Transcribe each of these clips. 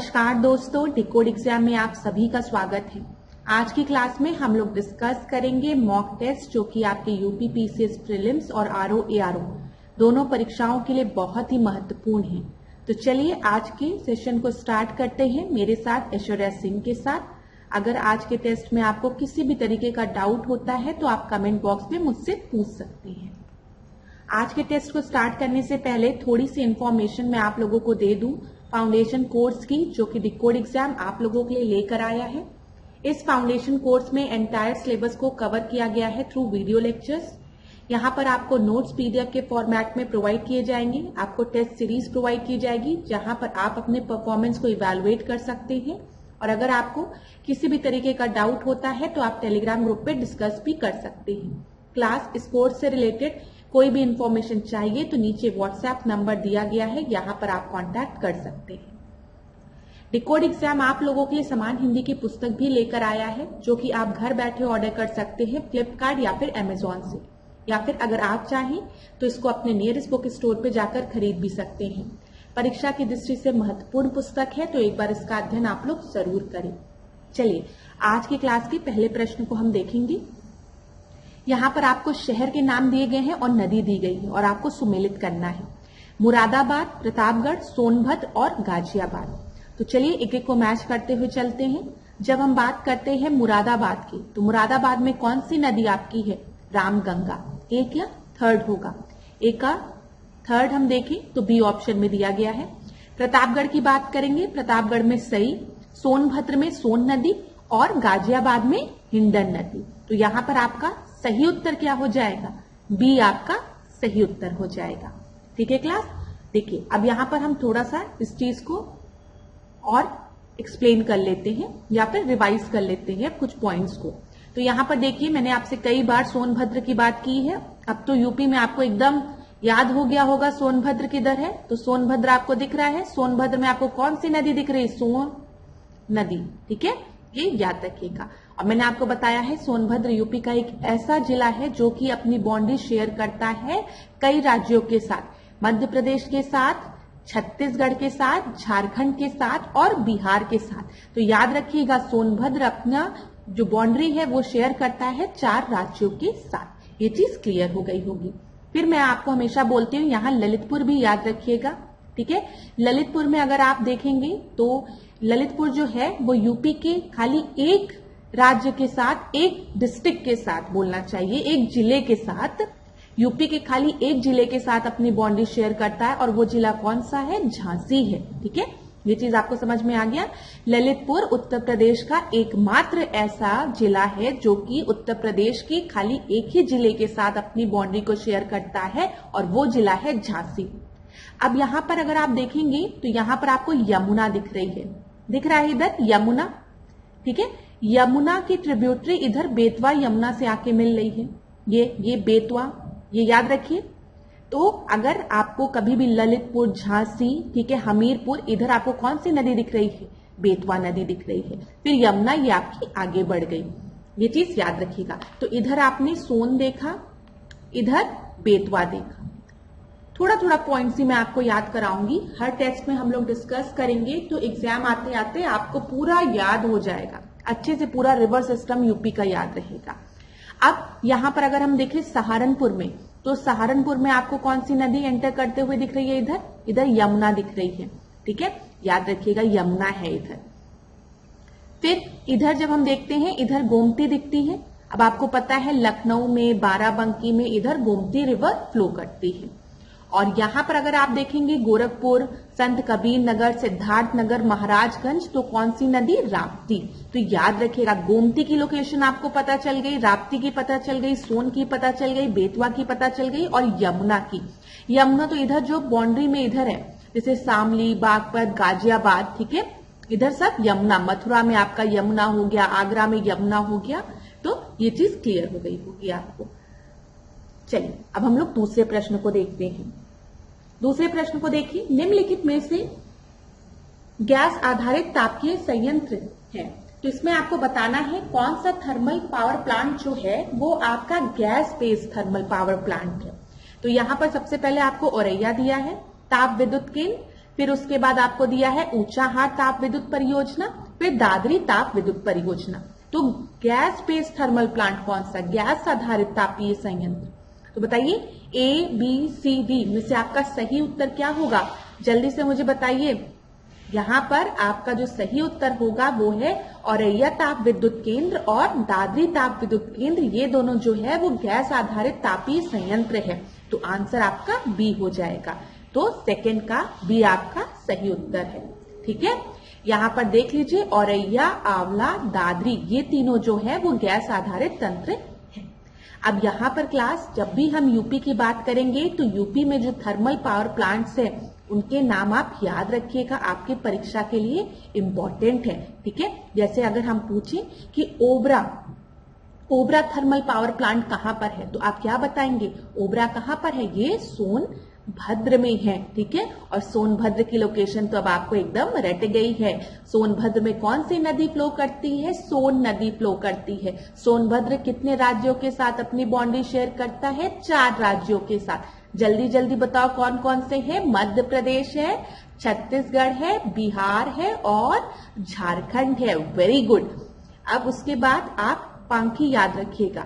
नमस्कार दोस्तों, decode exam में आप सभी का स्वागत है। आज की क्लास में हम लोग डिस्कस करेंगे मॉक टेस्ट जो कि आपके यूपी पीसीएस प्रीलिम्स और आरओ एआरओ दोनों परीक्षाओं के लिए बहुत ही महत्वपूर्ण है। तो चलिए आज के सेशन को स्टार्ट करते हैं मेरे साथ ऐश्वर्या सिंह के साथ। अगर आज के टेस्ट में आपको किसी भी तरीके का डाउट होता है तो आप कमेंट बॉक्स में मुझसे पूछ सकते हैं। आज के टेस्ट को स्टार्ट करने से पहले थोड़ी सी इंफॉर्मेशन मैं आप लोगों को दे दूं फाउंडेशन कोर्स की, जो कि डिकोड एग्जाम आप लोगों के लिए लेकर आया है। इस फाउंडेशन कोर्स में एंटायर सिलेबस को कवर किया गया है थ्रू वीडियो लेक्चर्स। यहाँ पर आपको नोट्स पीडीएफ के फॉर्मेट में प्रोवाइड किए जाएंगे, आपको टेस्ट सीरीज प्रोवाइड की जाएगी जहां पर आप अपने परफॉर्मेंस को इवैल्यूएट कर सकते हैं। और अगर आपको किसी भी तरीके का डाउट होता है तो आप टेलीग्राम ग्रुप पे डिस्कस भी कर सकते हैं। क्लास इस कोर्स से रिलेटेड कोई भी इंफॉर्मेशन चाहिए तो नीचे व्हाट्सएप नंबर दिया गया है, यहाँ पर आप कांटेक्ट कर सकते हैं। डिकोड एग्जाम आप लोगों के लिए समान हिंदी की पुस्तक भी लेकर आया है जो कि आप घर बैठे ऑर्डर कर सकते हैं फ्लिपकार्ट या फिर अमेजॉन से, या फिर अगर आप चाहें तो इसको अपने नियरेस्ट बुक स्टोर पे जाकर खरीद भी सकते हैं। परीक्षा की दृष्टि से महत्वपूर्ण पुस्तक है तो एक बार इसका अध्ययन आप लोग जरूर करें। चलिए आज की क्लास के पहले प्रश्न को हम देखेंगे। यहाँ पर आपको शहर के नाम दिए गए हैं और नदी दी गई है और आपको सुमेलित करना है। मुरादाबाद, प्रतापगढ़, सोनभद्र और गाजियाबाद। तो चलिए एक एक को मैच करते हुए चलते हैं। जब हम बात करते हैं मुरादाबाद की, तो मुरादाबाद में कौन सी नदी आपकी है? रामगंगा। एक या थर्ड होगा? एक का थर्ड हम देखें तो बी ऑप्शन में दिया गया है। प्रतापगढ़ की बात करेंगे, प्रतापगढ़ में सई, सोनभद्र में सोन नदी और गाजियाबाद में हिंडन नदी। तो यहाँ पर आपका सही उत्तर क्या हो जाएगा? बी आपका सही उत्तर हो जाएगा। ठीक है क्लास, देखिए अब यहाँ पर हम थोड़ा सा इस चीज को और एक्सप्लेन कर लेते हैं या फिर रिवाइज कर लेते हैं कुछ पॉइंट्स को। तो यहाँ पर देखिए मैंने आपसे कई बार सोनभद्र की बात की है, अब तो यूपी में आपको एकदम याद हो गया होगा सोनभद्र किधर है। तो सोनभद्र आपको दिख रहा है, सोनभद्र में आपको कौन सी नदी दिख रही है? सोन नदी। ठीक है, ये याद रखिएगा। और मैंने आपको बताया है सोनभद्र यूपी का एक ऐसा जिला है जो कि अपनी बाउंड्री शेयर करता है कई राज्यों के साथ, मध्य प्रदेश के साथ, छत्तीसगढ़ के साथ, झारखंड के साथ और बिहार के साथ। तो याद रखिएगा सोनभद्र अपना जो बाउंड्री है वो शेयर करता है 4 राज्यों के साथ। ये चीज क्लियर हो गई होगी। फिर मैं आपको हमेशा बोलती हूँ यहाँ ललितपुर भी याद रखिएगा। ठीक है, ललितपुर में अगर आप देखेंगे तो ललितपुर जो है वो यूपी के खाली एक राज्य के साथ, एक डिस्ट्रिक्ट के साथ बोलना चाहिए, एक जिले के साथ, यूपी के खाली एक जिले के साथ अपनी बाउंड्री शेयर करता है। और वो जिला कौन सा है? झांसी है। ठीक है, ये चीज आपको समझ में आ गया। ललितपुर उत्तर प्रदेश का एकमात्र ऐसा जिला है जो कि उत्तर प्रदेश के खाली एक ही जिले के साथ अपनी बाउंड्री को शेयर करता है और वो जिला है झांसी। अब यहाँ पर अगर आप देखेंगे तो यहाँ पर आपको यमुना दिख रही है, दिख रहा है इधर यमुना। ठीक है, यमुना की ट्रिब्यूटरी इधर बेतवा यमुना से आके मिल रही है, ये बेतवा, ये याद रखिए। तो अगर आपको कभी भी ललितपुर, झांसी, ठीक है, हमीरपुर, इधर आपको कौन सी नदी दिख रही है? बेतवा नदी दिख रही है। फिर यमुना ये आपकी आगे बढ़ गई, ये चीज याद रखिएगा। तो इधर आपने सोन देखा, इधर बेतवा देखा। थोड़ा थोड़ा पॉइंट्स ही मैं आपको याद कराऊंगी, हर टेस्ट में हम लोग डिस्कस करेंगे तो एग्जाम आते आते आपको पूरा याद हो जाएगा, अच्छे से पूरा रिवर सिस्टम यूपी का याद रहेगा। अब यहाँ पर अगर हम देखें सहारनपुर में, तो सहारनपुर में आपको कौन सी नदी एंटर करते हुए दिख रही है? इधर यमुना दिख रही है। ठीक है, याद रखिएगा यमुना है इधर। फिर इधर जब हम देखते हैं इधर गोमती दिखती है। अब आपको पता है लखनऊ में, बाराबंकी में इधर गोमती रिवर फ्लो करती है। और यहाँ पर अगर आप देखेंगे गोरखपुर, संत कबीर नगर, सिद्धार्थ नगर, महाराजगंज, तो कौन सी नदी? राप्ती। तो याद रखिएगा गोमती की लोकेशन आपको पता चल गई, राप्ती की पता चल गई, सोन की पता चल गई, बेतवा की पता चल गई और यमुना की। यमुना तो इधर जो बाउंड्री में इधर है, जैसे शामली, बागपत, गाजियाबाद, ठीक है, इधर सब यमुना। मथुरा में आपका यमुना हो गया, आगरा में यमुना हो गया। तो ये चीज क्लियर हो गई होगी आपको। चलिए अब हम लोग दूसरे प्रश्न को देखते हैं। दूसरे प्रश्न को देखिए, निम्नलिखित में से गैस आधारित तापीय संयंत्र है, तो इसमें आपको बताना है कौन सा थर्मल पावर प्लांट जो है वो आपका gas based thermal power plant है। तो यहाँ पर सबसे पहले आपको औरैया दिया है, ताप विद्युत केंद्र, फिर उसके बाद आपको दिया है ऊंचाहार ताप विद्युत परियोजना, फिर दादरी ताप विद्युत परियोजना। तो गैस बेस्ड थर्मल प्लांट कौन सा? गैस आधारित तापीय संयंत्र। तो बताइए ए, बी, सी, डी में से आपका सही उत्तर क्या होगा? जल्दी से मुझे बताइए। यहाँ पर आपका जो सही उत्तर होगा वो है औरैया ताप विद्युत केंद्र और दादरी ताप विद्युत केंद्र, ये दोनों जो है वो गैस आधारित तापीय संयंत्र है। तो आंसर आपका बी हो जाएगा। तो सेकंड का बी आपका सही उत्तर है। ठीक है, यहाँ पर देख लीजिए औरैया, आंवला, दादरी, ये तीनों जो है वो गैस आधारित तंत्र है। अब यहाँ पर क्लास जब भी हम यूपी की बात करेंगे तो यूपी में जो थर्मल पावर प्लांट्स है उनके नाम आप याद रखिएगा, आपकी परीक्षा के लिए इम्पोर्टेंट है। ठीक है, जैसे अगर हम पूछें कि ओबरा थर्मल पावर प्लांट कहाँ पर है, तो आप क्या बताएंगे? ओबरा कहाँ पर है? ये सोनभद्र में है। ठीक है, और सोनभद्र की लोकेशन तो अब आपको एकदम रट गई है। सोनभद्र में कौन सी नदी फ्लो करती है? सोन नदी फ्लो करती है। सोनभद्र कितने राज्यों के साथ अपनी बाउंड्री शेयर करता है? 4 राज्यों के साथ। जल्दी जल्दी बताओ कौन कौन से हैं? मध्य प्रदेश है, छत्तीसगढ़ है, बिहार है और झारखंड है। Very good. अब उसके बाद आप पांकी याद रखिएगा,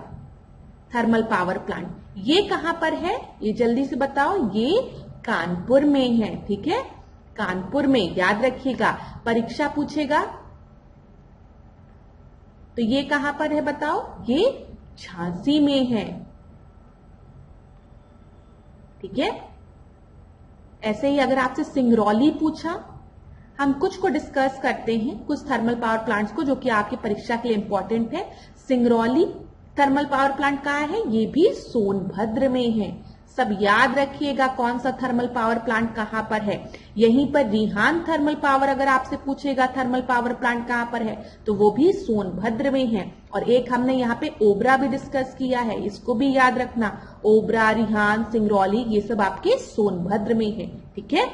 थर्मल पावर प्लांट, ये कहां पर है? ये जल्दी से बताओ। ये कानपुर में है। ठीक है, कानपुर में याद रखिएगा, परीक्षा पूछेगा तो ये कहां पर है बताओ? ये झांसी में है। ठीक है, ऐसे ही अगर आपसे सिंगरौली पूछा, हम कुछ को डिस्कस करते हैं, कुछ थर्मल पावर प्लांट्स को जो कि आपकी परीक्षा के लिए इंपॉर्टेंट है। सिंगरौली थर्मल पावर प्लांट कहाँ है? ये भी सोनभद्र में है। सब याद रखिएगा कौन सा थर्मल पावर प्लांट कहाँ पर है। यहीं पर रिहान थर्मल पावर अगर आपसे पूछेगा थर्मल पावर प्लांट कहाँ पर है, तो वो भी सोनभद्र में है। और एक हमने यहाँ पे ओबरा भी डिस्कस किया है, इसको भी याद रखना। ओबरा, रिहान, सिंगरौली, ये सब आपके सोनभद्र में है। ठीक है,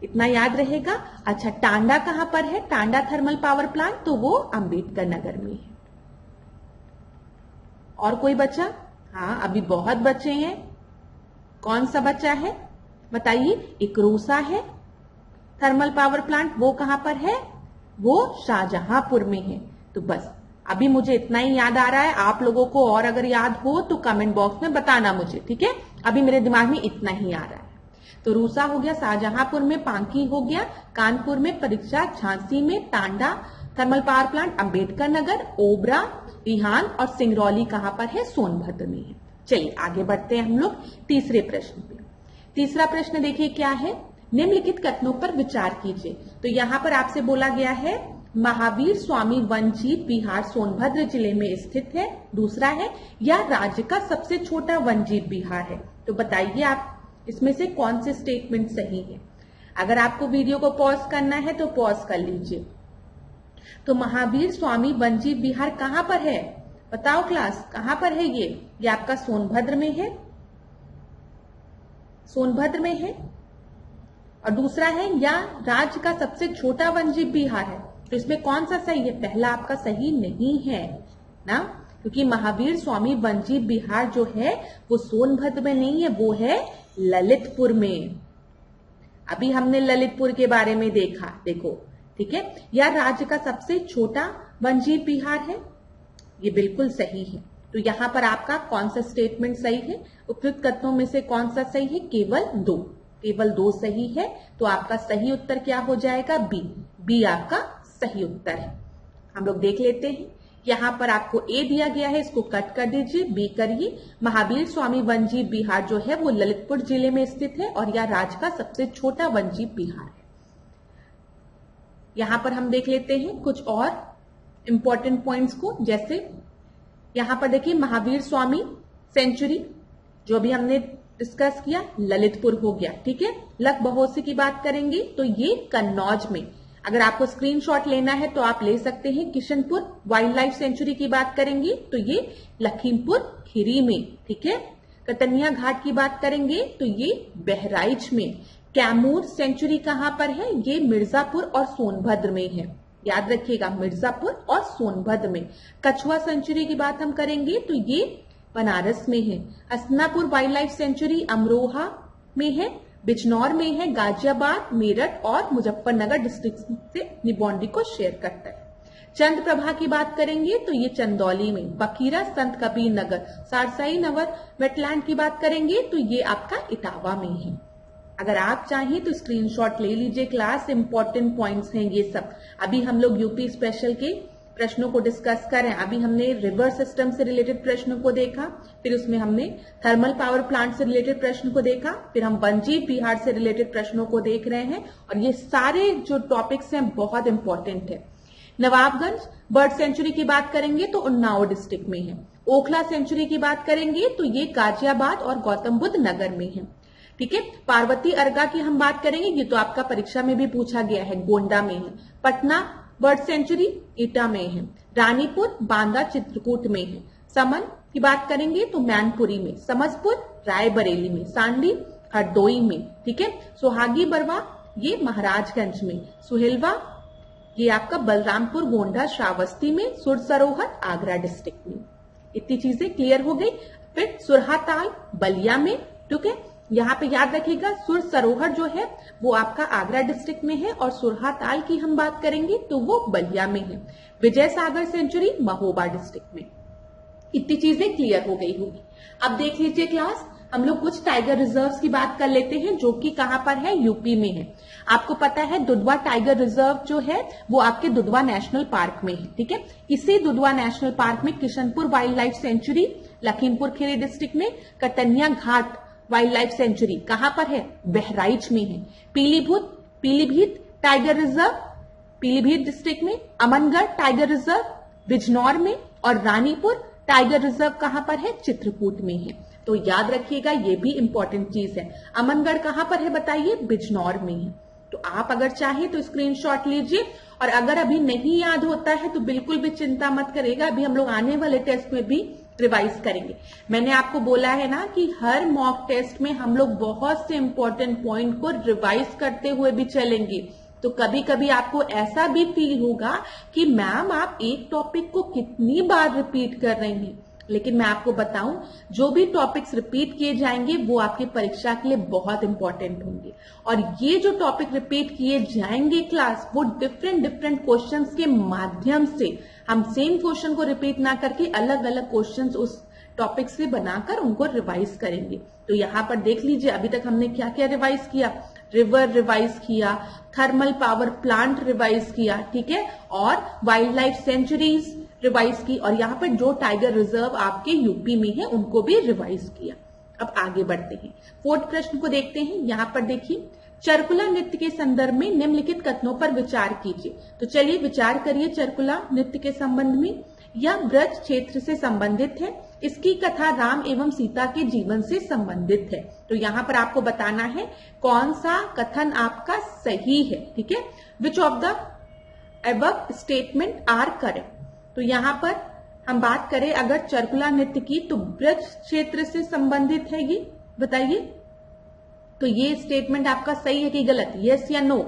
इतना याद रहेगा। अच्छा, टांडा कहाँ पर है? टांडा थर्मल पावर प्लांट, तो वो अंबेडकर नगर में है। और कोई बचा? हाँ, अभी बहुत बचे हैं। कौन सा बचा है बताइए? इकरूसा है थर्मल पावर प्लांट, वो कहां पर है? वो शाहजहांपुर में है। तो बस अभी मुझे इतना ही याद आ रहा है। आप लोगों को और अगर याद हो तो कमेंट बॉक्स में बताना मुझे। ठीक है, अभी मेरे दिमाग में इतना ही आ रहा है। तो रूसा हो गया, शाहजहांपुर में पांकी हो गया, कानपुर में परीक्षा, झांसी में Tanda thermal power plant, Ambedkar Nagar, Obra, Rihand और सिंगरौली कहां पर है? सोनभद्र में है। चलिए आगे बढ़ते हैं हम लोग तीसरे प्रश्न पे। तीसरा प्रश्न देखिए क्या है? निम्नलिखित कथनों पर विचार कीजिए। तो यहाँ पर आपसे बोला गया है महावीर स्वामी वनजीव विहार सोनभद्र जिले में स्थित है। दूसरा है यह राज्य का सबसे छोटा वनजीव विहार है। तो बताइए आप इसमें से कौन से स्टेटमेंट सही है? अगर आपको वीडियो को पॉज करना है तो पॉज कर लीजिए। तो महावीर स्वामी वनजीव विहार कहां पर है? बताओ क्लास, कहां पर है ये आपका सोनभद्र में है। सोनभद्र में है। और दूसरा है या राज्य का सबसे छोटा वनजीव विहार है। तो इसमें कौन सा सही है? पहला आपका सही नहीं है ना, क्योंकि महावीर स्वामी वनजीव विहार जो है वो सोनभद्र में नहीं है, वो है ललितपुर में। अभी हमने ललितपुर के बारे में देखा, देखो। ठीक है, यह राज्य का सबसे छोटा वनजीव विहार है, ये बिल्कुल सही है। तो यहाँ पर आपका कौन सा स्टेटमेंट सही है? उपयुक्त कथनों में से कौन सा सही है? केवल दो सही है। तो आपका सही उत्तर क्या हो जाएगा? बी आपका सही उत्तर है। हम लोग देख लेते हैं। यहाँ पर आपको ए दिया गया है, इसको कट कर दीजिए, बी करिए। महावीर स्वामी वनजीव विहार जो है वो ललितपुर जिले में स्थित है और यह राज्य का सबसे छोटा वनजीव विहार है। यहाँ पर हम देख लेते हैं कुछ और इंपॉर्टेंट पॉइंट्स को। जैसे यहाँ पर देखिए महावीर स्वामी सेंचुरी जो अभी हमने डिस्कस किया, ललितपुर हो गया। ठीक है, लख बहोसी की बात करेंगे तो ये कन्नौज में। अगर आपको स्क्रीनशॉट लेना है तो आप ले सकते हैं। किशनपुर वाइल्ड लाइफ सेंचुरी की बात करेंगे तो ये लखीमपुर खीरी में। ठीक है, कतनिया घाट की बात करेंगे तो ये बहराइच में। कैमूर सेंचुरी कहां पर है? ये मिर्जापुर और सोनभद्र में है। याद रखिएगा, मिर्जापुर और सोनभद्र में। कछुआ सेंचुरी की बात हम करेंगे तो ये बनारस में है। Hasanapur wild life sanctuary Amroha में है। बिजनौर में है, गाजियाबाद, मेरठ और मुजफ्फरनगर डिस्ट्रिक्ट से अपनी बाउंड्री को शेयर करता है। चंद प्रभा की बात करेंगे तो ये चंदौली में, बकीरा संत कबीर नगर, सारसाई नगर वेटलैंड की बात करेंगे तो ये आपका इटावा में है। अगर आप चाहें तो स्क्रीनशॉट ले लीजिए, क्लास इंपॉर्टेंट पॉइंट्स हैं ये सब। अभी हम लोग यूपी स्पेशल के प्रश्नों को डिस्कस करें। अभी हमने रिवर सिस्टम से रिलेटेड प्रश्नों को देखा, फिर उसमें हमने थर्मल पावर प्लांट से रिलेटेड प्रश्न को देखा, फिर हम वनजीव बिहार से रिलेटेड प्रश्नों को देख रहे हैं और ये सारे जो टॉपिक्स हैं बहुत इंपॉर्टेंट है। नवाबगंज बर्ड सेंचुरी की बात करेंगे तो उन्नाव डिस्ट्रिक्ट में है। ओखला सेंचुरी की बात करेंगे तो ये गाजियाबाद और गौतम बुद्ध नगर में है। ठीक है, पार्वती अर्गा की हम बात करेंगे, ये तो आपका परीक्षा में भी पूछा गया है, गोंडा में है। पटना बर्ड सेंचुरी एटा में है। रानीपुर बांदा चित्रकूट में है। समन की बात करेंगे तो मैनपुरी में, समसपुर रायबरेली में, सांडी हरदोई में। ठीक है, सुहागी बरवा ये महाराजगंज में, सुहेलवा ये आपका बलरामपुर गोंडा श्रावस्ती में, सुर सरोवर आगरा डिस्ट्रिक्ट में। इतनी चीजें क्लियर हो गई। फिर सुरहाताल बलिया में। ठीक है, यहाँ पे याद रखिएगा सुर सरोवर जो है वो आपका आगरा डिस्ट्रिक्ट में है और सुरहाताल की हम बात करेंगे तो वो बलिया में है। विजय सागर सेंचुरी महोबा डिस्ट्रिक्ट में। इतनी चीजें क्लियर हो गई होगी। अब देख लीजिए क्लास, हम लोग कुछ टाइगर रिजर्व्स की बात कर लेते हैं जो कि कहां पर है, यूपी में है। आपको पता है दुधवा टाइगर रिजर्व जो है वो आपके दुधवा नेशनल पार्क में है। ठीक है, इसी दुधवा नेशनल पार्क में Kishanpur wild life sanctuary Lakhimpur Kheri district में, कटनिया घाट वाइल्ड लाइफ सेंचुरी कहां पर है, बहराइच में है। Pilibhit tiger reserve Pilibhit district में, अमनगढ़ टाइगर रिजर्व बिजनौर में और रानीपुर टाइगर रिजर्व कहां पर है, चित्रकूट में है। तो याद रखिएगा ये भी इंपॉर्टेंट चीज है। अमनगढ़ कहां पर है बताइए, बिजनौर में है। तो आप अगर चाहे तो स्क्रीनशॉट लीजिए और अगर अभी नहीं याद होता है तो बिल्कुल भी चिंता मत करिएगा, अभी हम लोग आने वाले टेस्ट में भी रिवाइज करेंगे। मैंने आपको बोला है ना कि हर मॉक टेस्ट में हम लोग बहुत से इंपॉर्टेंट पॉइंट को रिवाइज करते हुए भी चलेंगे। तो कभी कभी आपको ऐसा भी फील होगा कि मैम आप एक टॉपिक को कितनी बार रिपीट कर रही हैं, लेकिन मैं आपको बताऊं जो भी टॉपिक्स रिपीट किए जाएंगे वो आपकी परीक्षा के लिए बहुत इंपॉर्टेंट होंगे। और ये जो टॉपिक रिपीट किए जाएंगे क्लास, वो डिफरेंट क्वेश्चंस के माध्यम से हम सेम क्वेश्चन को रिपीट ना करके अलग अलग क्वेश्चंस उस टॉपिक से बनाकर उनको रिवाइज करेंगे। तो यहाँ पर देख लीजिए अभी तक हमने क्या क्या रिवाइज किया, रिवर रिवाइज किया, थर्मल पावर प्लांट रिवाइज किया, ठीक है, और वाइल्ड लाइफ सेंचुरीज रिवाइज की, और यहाँ पर जो टाइगर रिजर्व आपके यूपी में है उनको भी रिवाइज किया। अब आगे बढ़ते हैं, फोर्थ प्रश्न को देखते हैं। यहाँ पर देखिए, चरकुला नृत्य के संदर्भ में निम्नलिखित कथनों पर विचार कीजिए। तो चलिए विचार करिए चरकुला नृत्य के संबंध में। यह ब्रज क्षेत्र से संबंधित है, इसकी कथा राम एवं सीता के जीवन से संबंधित है। तो यहाँ पर आपको बताना है कौन सा कथन आपका सही है। ठीक है, which of the above statement are correct. तो यहाँ पर हम बात करें अगर चरकुला नृत्य की तो ब्रज क्षेत्र से संबंधित है, ये बताइए। तो ये स्टेटमेंट आपका सही है कि गलत, यस या नो,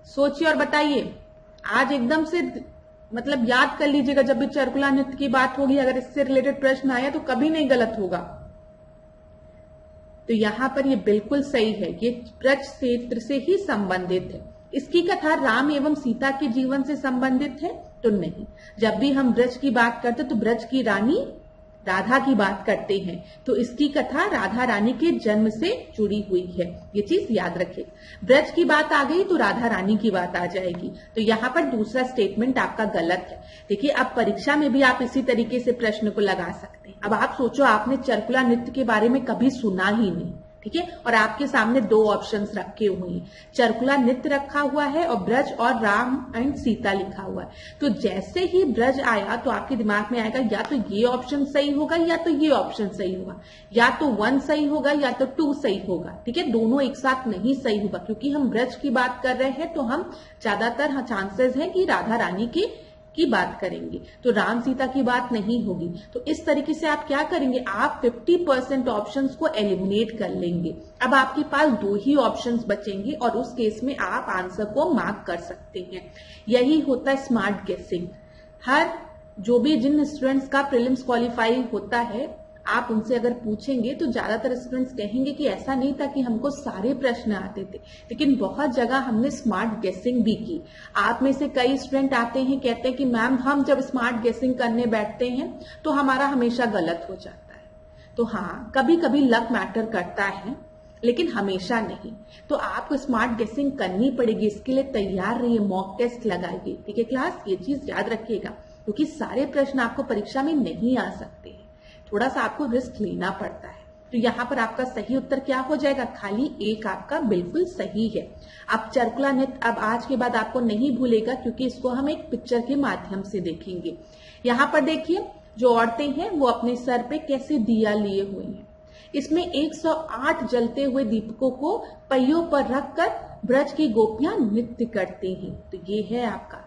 सोचिए और बताइए। आज एकदम से मतलब याद कर लीजिएगा, जब भी चरकुला नृत्य की बात होगी अगर इससे रिलेटेड प्रश्न आया तो कभी नहीं गलत होगा। तो यहाँ पर ये बिल्कुल सही है, ये ब्रज क्षेत्र से ही संबंधित है। इसकी कथा राम एवं सीता के जीवन से संबंधित है तो नहीं। जब भी हम ब्रज की बात करते तो ब्रज की रानी राधा की बात करते हैं, तो इसकी कथा राधा रानी के जन्म से जुड़ी हुई है, ये चीज याद रखें। ब्रज की बात आ गई तो राधा रानी की बात आ जाएगी। तो यहाँ पर दूसरा स्टेटमेंट आपका गलत है। देखिए अब परीक्षा में भी आप इसी तरीके से प्रश्न को लगा सकते हैं। अब आप सोचो आपने चरकुला नृत्य के बारे में कभी सुना ही नहीं, ठीक है, और आपके सामने दो ऑप्शंस रखे हुए हैं, चरकुला नृत्य रखा हुआ है और ब्रज और राम एंड सीता लिखा हुआ है। तो जैसे ही ब्रज आया तो आपके दिमाग में आएगा या तो ये ऑप्शन सही होगा या तो ये ऑप्शन सही होगा, या तो 1 सही होगा या तो 2 सही होगा। ठीक है, दोनों एक साथ नहीं सही होगा, क्योंकि हम ब्रज की बात कर रहे हैं तो हम ज्यादातर चांसेस है कि राधा रानी की बात करेंगे, तो राम सीता की बात नहीं होगी। तो इस तरीके से आप क्या करेंगे, आप 50% ऑप्शंस को एलिमिनेट कर लेंगे। अब आपके पास 2 ही ऑप्शंस बचेंगे और उस केस में आप आंसर को मार्क कर सकते हैं। यही होता है स्मार्ट गेसिंग। हर जो भी जिन स्टूडेंट्स का प्रीलिम्स क्वालिफाई होता है आप उनसे अगर पूछेंगे तो ज्यादातर स्टूडेंट्स कहेंगे कि ऐसा नहीं था कि हमको सारे प्रश्न आते थे, लेकिन बहुत जगह हमने स्मार्ट गेसिंग भी की। आप में से कई स्टूडेंट आते हैं, कहते हैं कि मैम हम जब स्मार्ट गेसिंग करने बैठते हैं तो हमारा हमेशा गलत हो जाता है। तो हाँ, कभी कभी लक मैटर करता है, लेकिन हमेशा नहीं। तो आपको स्मार्ट गेसिंग करनी पड़ेगी, इसके लिए तैयार रहिए, मॉक टेस्ट लगाइए। ठीक है क्लास, ये चीज याद रखिएगा, क्योंकि सारे प्रश्न आपको परीक्षा में नहीं आ सकते हैं, थोड़ा सा आपको रिस्क लेना पड़ता है। तो यहाँ पर आपका सही उत्तर क्या हो जाएगा, खाली एक आपका बिल्कुल सही है। अब चरकुला नृत्य अब आज के बाद आपको नहीं भूलेगा, क्योंकि इसको हम एक पिक्चर के माध्यम से देखेंगे। यहाँ पर देखिए, जो औरतें हैं वो अपने सर पे कैसे दिया लिए हुए हैं। इसमें 108 जलते हुए दीपकों को पहियों पर रखकर ब्रज की गोपियां नृत्य करती हैं। तो ये है आपका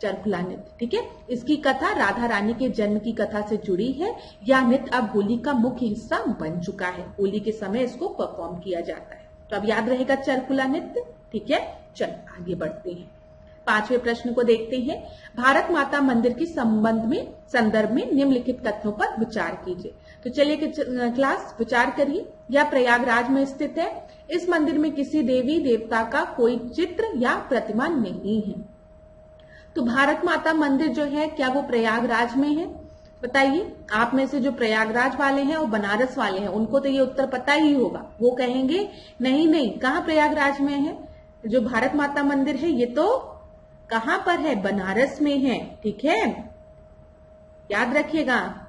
चरकुला नृत्य। ठीक है, इसकी कथा राधा रानी के जन्म की कथा से जुड़ी है। यह नृत्य अब होली का मुख्य हिस्सा बन चुका है, होली के समय इसको परफॉर्म किया जाता है। तो अब याद रहेगा चरकुला नृत्य। ठीक है, चलो आगे बढ़ते हैं, 5वें प्रश्न को देखते हैं। भारत माता मंदिर के संदर्भ में निम्नलिखित कथनों पर विचार कीजिए। तो चलिए क्लास विचार करिए। यह प्रयागराज में स्थित है। इस मंदिर में किसी देवी देवता का कोई चित्र या प्रतिमा नहीं है। तो भारत माता मंदिर जो है, क्या वो प्रयागराज में है? बताइए, आप में से जो प्रयागराज वाले हैं और बनारस वाले हैं उनको तो ये उत्तर पता ही होगा। वो कहेंगे नहीं नहीं, कहाँ प्रयागराज में है? जो भारत माता मंदिर है ये तो कहां पर है, बनारस में है। ठीक है, याद रखिएगा।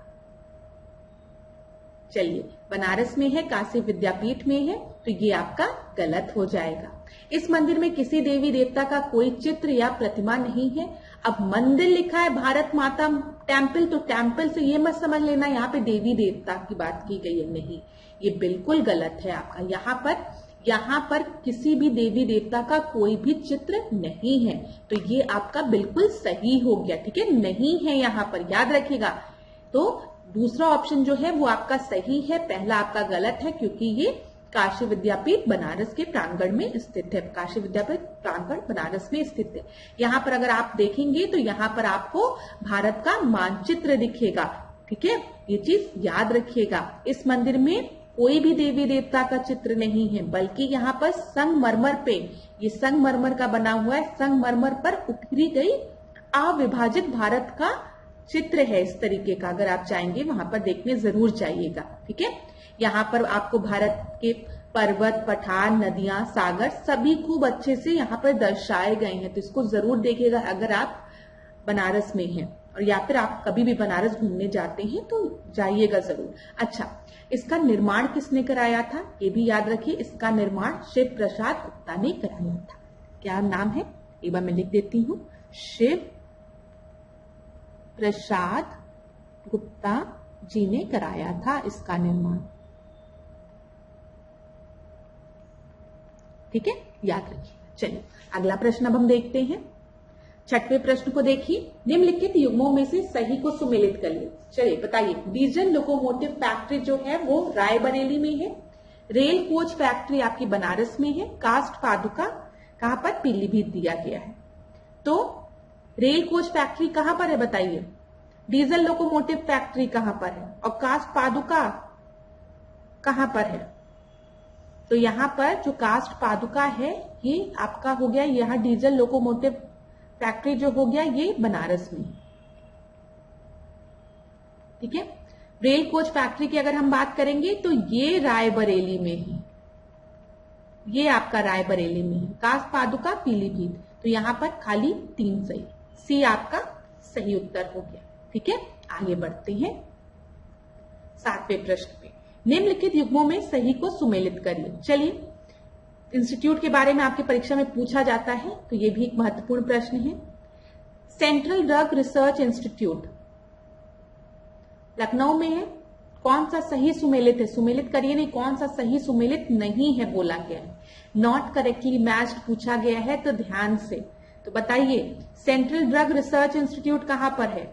चलिए, बनारस में है, काशी विद्यापीठ में है, तो ये आपका गलत हो जाएगा। इस मंदिर में किसी देवी देवता का कोई चित्र या प्रतिमा नहीं है। अब मंदिर लिखा है भारत माता टेम्पल, तो टेम्पल से ये मत समझ लेना यहाँ पे देवी देवता की बात की गई है, नहीं, ये बिल्कुल गलत है आपका। यहाँ पर किसी भी देवी देवता का कोई भी चित्र नहीं है, तो ये आपका बिल्कुल सही हो गया। ठीक है, नहीं है यहाँ पर, याद रखिएगा। तो दूसरा ऑप्शन जो है वो आपका सही है, पहला आपका गलत है, क्योंकि ये काशी विद्यापीठ बनारस के प्रांगण में स्थित है। काशी विद्यापीठ प्रांगण बनारस में स्थित है। यहाँ पर अगर आप देखेंगे तो यहाँ पर आपको भारत का मानचित्र दिखेगा। ठीक है, ये चीज याद रखिएगा। इस मंदिर में कोई भी देवी देवता का चित्र नहीं है, बल्कि यहाँ पर संगमरमर पे, ये संगमरमर का बना हुआ है, संगमरमर पर उकेरी गई अविभाजित भारत का चित्र है। इस तरीके का अगर आप चाहेंगे वहां पर देखने जरूर जाइएगा। ठीक है, यहाँ पर आपको भारत के पर्वत, पठार, नदियां, सागर सभी खूब अच्छे से यहाँ पर दर्शाए गए हैं, तो इसको जरूर देखिएगा अगर आप बनारस में हैं, और या फिर आप कभी भी बनारस घूमने जाते हैं तो जाइएगा जरूर। अच्छा, इसका निर्माण किसने कराया था, ये भी याद रखिए। इसका निर्माण शिव प्रसाद गुप्ता ने कराया था। क्या नाम है, एक बार मैं लिख देती हूँ, शिव प्रसाद गुप्ता जी ने कराया था इसका निर्माण। ठीक है, याद रखिए। चलिए अगला प्रश्न अब हम देखते हैं। 6वें प्रश्न को देखिए, निम्नलिखित युग्मों में से सही को सुमेलित करिए। चलिए बताइए, डीजल लोकोमोटिव फैक्ट्री जो है वो रायबरेली में है। रेल कोच फैक्ट्री आपकी बनारस में है। कास्ट पादुका कहां पर, पीलीभीत दिया गया है। तो रेल कोच फैक्ट्री कहां पर है बताइए, डीजल लोकोमोटिव फैक्ट्री कहां पर है, और कास्ट पादुका कहां पर है? तो यहाँ पर जो कास्ट पादुका है ये आपका हो गया, यहाँ डीजल लोकोमोटिव फैक्ट्री जो हो गया ये बनारस में। ठीक है, रेल कोच फैक्ट्री की अगर हम बात करेंगे तो ये रायबरेली में है, ये आपका रायबरेली में है। कास्ट पादुका पीलीभीत, तो यहाँ पर खाली 3 सही, सी आपका सही उत्तर हो गया। ठीक है, आगे बढ़ते हैं 7वें प्रश्न पे। निम्नलिखित युग्मों में सही को सुमेलित करिए। चलिए, इंस्टीट्यूट के बारे में आपकी परीक्षा में पूछा जाता है, तो ये भी एक महत्वपूर्ण प्रश्न है। Central drug research institute Lucknow में है। कौन सा सही सुमेलित है, सुमेलित करिए, नहीं कौन सा सही सुमेलित नहीं है बोला गया है। नॉट करेक्टली मैच्ड पूछा गया है, तो ध्यान से तो बताइए, सेंट्रल ड्रग रिसर्च इंस्टीट्यूट कहां पर है,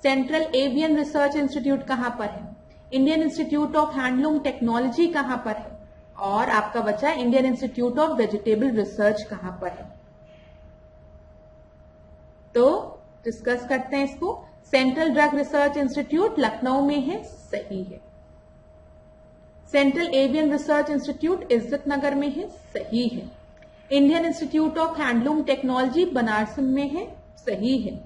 सेंट्रल एवियन रिसर्च इंस्टीट्यूट कहां पर है, Indian institute of handloom technology कहां पर है, और आपका बचा Indian institute of vegetable research कहां पर है। तो डिस्कस करते हैं इसको। Central drug research institute Lucknow में है, सही है। सेंट्रल एवियन रिसर्च इंस्टीट्यूट इज्जत नगर में है, सही है। Indian institute of handloom technology Banaras में है, सही है।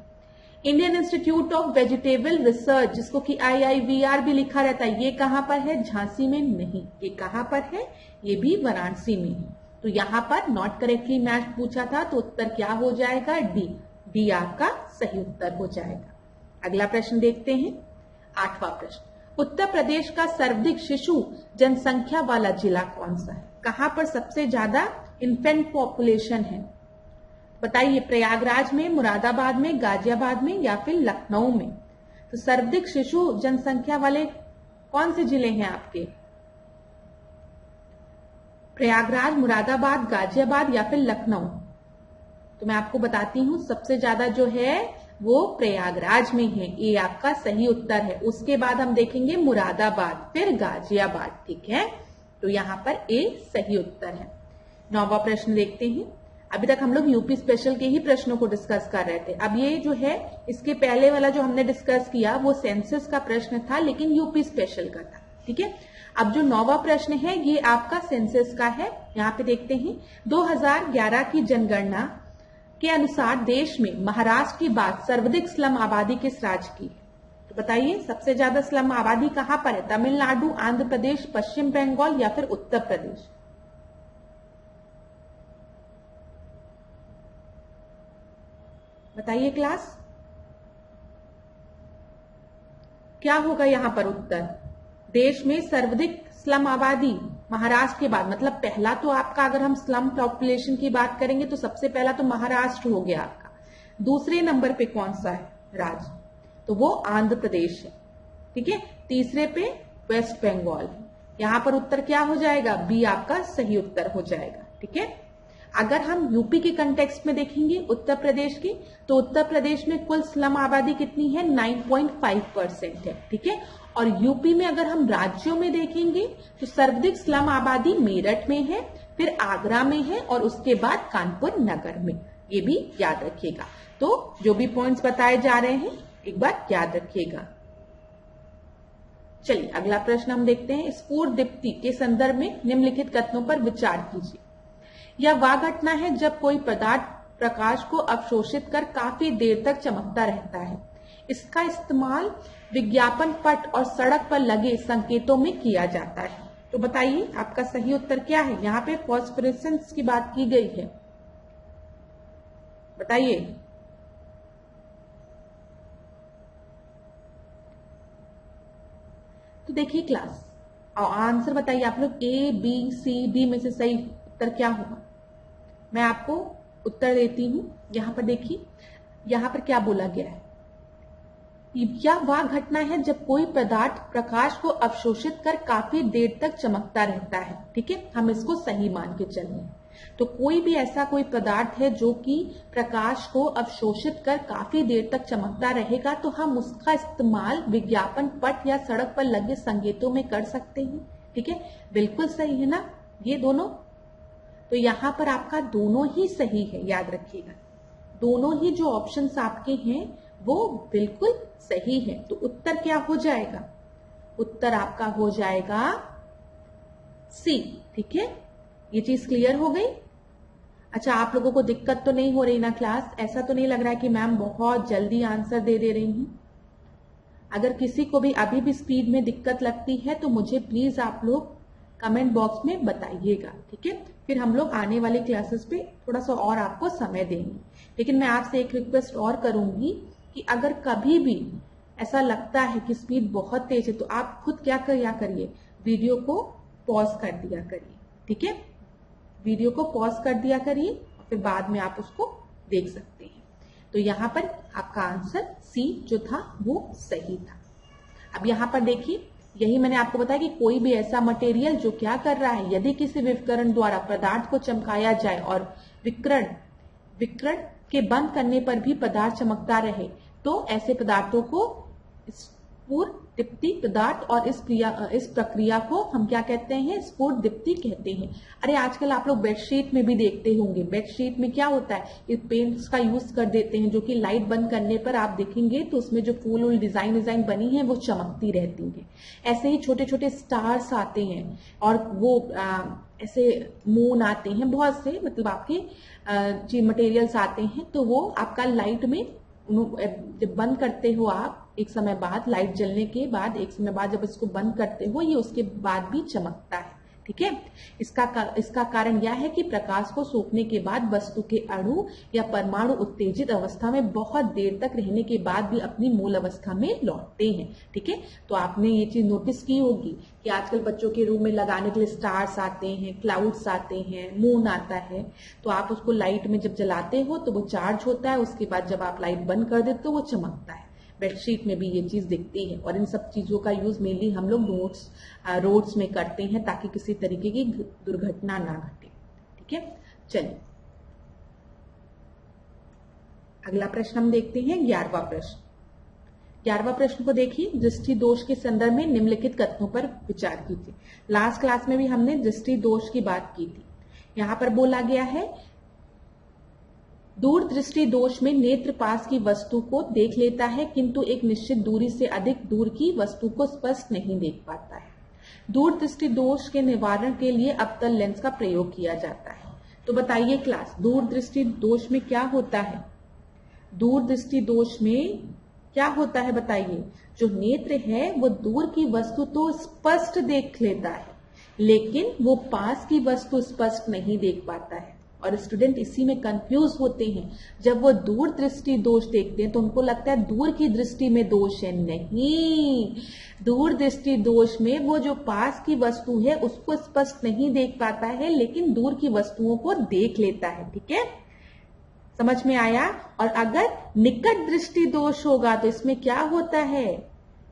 Indian institute of vegetable research, जिसको कि IIVR भी लिखा रहता है, ये कहां पर है? झांसी में नहीं। ये कहां पर है? ये भी वाराणसी में है। तो यहां पर नॉट करेक्टली मैच पूछा था, तो उत्तर क्या हो जाएगा? डी। डी आपका सही उत्तर हो जाएगा। अगला प्रश्न देखते हैं, 8वां प्रश्न। उत्तर प्रदेश का सर्वाधिक शिशु जनसंख्या वाला जिला कौन सा है? कहां पर सबसे ज्यादा इन्फेंट पॉपुलेशन है? बताइए, प्रयागराज में, मुरादाबाद में, गाजियाबाद में या फिर लखनऊ में? तो सर्वाधिक शिशु जनसंख्या वाले कौन से जिले हैं आपके? प्रयागराज, मुरादाबाद, गाजियाबाद या फिर लखनऊ? तो मैं आपको बताती हूं, सबसे ज्यादा जो है वो प्रयागराज में है। ये आपका सही उत्तर है। उसके बाद हम देखेंगे मुरादाबाद, फिर गाजियाबाद। ठीक है, तो यहां पर ए सही उत्तर है। 9वां प्रश्न देखते हैं। अभी तक हम लोग यूपी स्पेशल के ही प्रश्नों को डिस्कस कर रहे थे। अब ये जो है, इसके पहले वाला जो हमने डिस्कस किया वो सेंसस का प्रश्न था, लेकिन यूपी स्पेशल का था। ठीक है, अब जो 9वां प्रश्न है ये आपका सेंसस का है। यहाँ पे देखते हैं, 2011 की जनगणना के अनुसार देश में महाराष्ट्र के बाद सर्वाधिक स्लम आबादी किस राज्य की? तो बताइए, सबसे ज्यादा स्लम आबादी कहां पर है? तमिलनाडु, आंध्र प्रदेश, पश्चिम बंगाल या फिर उत्तर प्रदेश? बताइए क्लास, क्या होगा यहां पर उत्तर? देश में सर्वाधिक स्लम आबादी महाराष्ट्र के बाद, मतलब पहला तो आपका, अगर हम स्लम पॉपुलेशन की बात करेंगे तो सबसे पहला तो महाराष्ट्र हो गया आपका। दूसरे नंबर पे कौन सा है राज्य? तो वो आंध्र प्रदेश है। ठीक है, तीसरे पे वेस्ट बंगाल है। यहां पर उत्तर क्या हो जाएगा? बी आपका सही उत्तर हो जाएगा। ठीक है, अगर हम यूपी के कंटेक्स्ट में देखेंगे उत्तर प्रदेश की, तो उत्तर प्रदेश में कुल स्लम आबादी कितनी है? 9.5% है। ठीक है, और यूपी में अगर हम राज्यों में देखेंगे तो सर्वाधिक स्लम आबादी मेरठ में है, फिर आगरा में है और उसके बाद कानपुर नगर में। ये भी याद रखिएगा। तो जो भी पॉइंट्स बताए जा रहे हैं एक बार याद रखिएगा। चलिए अगला प्रश्न हम देखते हैं। स्फुर दीप्ति के संदर्भ में निम्नलिखित कथनों पर विचार कीजिए। यह वह घटना है जब कोई पदार्थ प्रकाश को अवशोषित कर काफी देर तक चमकता रहता है। इसका इस्तेमाल विज्ञापन पट और सड़क पर लगे संकेतों में किया जाता है। तो बताइए आपका सही उत्तर क्या है? यहाँ पे फॉस्फोरेसेंस की बात की गई है। बताइए, तो देखिए क्लास, और आंसर बताइए आप लोग। ए, बी, सी, डी में से सही उत्तर क्या होगा? मैं आपको उत्तर देती हूं। यहां पर देखिए, यहां पर क्या बोला गया है? यह वह घटना है जब कोई पदार्थ प्रकाश को अवशोषित कर काफी देर तक चमकता रहता है। ठीक है, हम इसको सही मान के चल रहे हैं। तो कोई भी ऐसा कोई पदार्थ है जो कि प्रकाश को अवशोषित कर काफी देर तक चमकता रहेगा, तो हम उसका इस्तेमाल विज्ञापन पट या सड़क पर लगे संकेतों में कर सकते हैं। ठीक है, बिल्कुल सही है ना ये दोनों? तो यहां पर आपका दोनों ही सही है, याद रखिएगा। दोनों ही जो ऑप्शंस आपके हैं वो बिल्कुल सही है। तो उत्तर क्या हो जाएगा? उत्तर आपका हो जाएगा सी। ठीक है, ये चीज क्लियर हो गई? अच्छा, आप लोगों को दिक्कत तो नहीं हो रही ना क्लास? ऐसा तो नहीं लग रहा है कि मैम बहुत जल्दी आंसर दे रही हूं? अगर किसी को भी अभी भी स्पीड में दिक्कत लगती है तो मुझे प्लीज आप लोग कमेंट बॉक्स में बताइएगा। ठीक है, फिर हम लोग आने वाले क्लासेस पे थोड़ा सा और आपको समय देंगे। लेकिन मैं आपसे एक रिक्वेस्ट और करूंगी कि अगर कभी भी ऐसा लगता है कि स्पीड बहुत तेज है तो आप खुद क्या करिए, वीडियो को पॉज कर दिया करिए। ठीक है, वीडियो को पॉज कर दिया करिए और फिर बाद में आप उसको देख सकते हैं। तो यहाँ पर आपका आंसर सी जो था वो सही था। अब यहाँ पर देखिए, यही मैंने आपको बताया कि कोई भी ऐसा मटेरियल जो क्या कर रहा है, यदि किसी विकिरण द्वारा पदार्थ को चमकाया जाए और विकिरण के बंद करने पर भी पदार्थ चमकता रहे, तो ऐसे पदार्थों को स्फुर दीप्ति पदार्थ और इस प्रक्रिया को हम क्या कहते हैं, स्फुट दीप्ति कहते हैं। अरे आजकल आप लोग बेडशीट में भी देखते होंगे, बेडशीट में क्या होता है, ये पेंट्स का यूज कर देते हैं जो कि लाइट बंद करने पर आप देखेंगे तो उसमें जो फूल डिजाइन बनी है वो चमकती रहती है। ऐसे ही छोटे छोटे स्टार्स आते हैं और वो ऐसे मून आते हैं, बहुत से मतलब आपके मटेरियल्स आते हैं, तो वो आपका लाइट में जब बंद करते हो आप एक समय बाद, लाइट जलने के बाद एक समय बाद जब इसको बंद करते हो ये उसके बाद भी चमकता है। ठीक है, इसका कारण यह है कि प्रकाश को सोखने के बाद वस्तु के अणु या परमाणु उत्तेजित अवस्था में बहुत देर तक रहने के बाद भी अपनी मूल अवस्था में लौटते हैं। ठीक है, तो आपने ये चीज नोटिस की होगी कि आजकल बच्चों के रूम में लगाने के लिए स्टार्स आते हैं, क्लाउड्स आते हैं, मून आता है, तो आप उसको लाइट में जब जलाते हो तो वो चार्ज होता है, उसके बाद जब आप लाइट बंद कर देते हो वो चमकता है। बेडशीट में भी ये चीज दिखती है और इन सब चीजों का यूज मेनली हम लोग रोड्स में करते हैं ताकि किसी तरीके की दुर्घटना ना घटे। ठीक है, चलिए अगला प्रश्न हम देखते हैं, 11वां प्रश्न। 11वां प्रश्न को देखिए, दृष्टि दोष के संदर्भ में निम्नलिखित कथनों पर विचार कीजिए। लास्ट क्लास में भी हमने दृष्टि दोष की बात की थी। यहां पर बोला गया है दूर दृष्टि दोष में नेत्र पास की वस्तु को देख लेता है किंतु एक निश्चित दूरी से अधिक दूर की वस्तु को स्पष्ट नहीं देख पाता है। दूर दृष्टि दोष के निवारण के लिए अवतल लेंस का प्रयोग किया जाता है। तो बताइए क्लास, दूर दृष्टि दोष में क्या होता है? दूर दृष्टि दोष में क्या होता है बताइए? जो नेत्र है वो दूर की वस्तु तो स्पष्ट देख लेता है लेकिन वो पास की वस्तु स्पष्ट नहीं देख पाता है। और स्टूडेंट इसी में कंफ्यूज होते हैं, जब वो दूर दृष्टि दोष देखते हैं तो उनको लगता है दूर की दृष्टि में दोष है। नहीं, दूर दृष्टि दोष में वो जो पास की वस्तु है उसको स्पष्ट नहीं देख पाता है लेकिन दूर की वस्तुओं को देख लेता है। ठीक है, समझ में आया? और अगर निकट दृष्टि दोष होगा तो इसमें क्या होता है,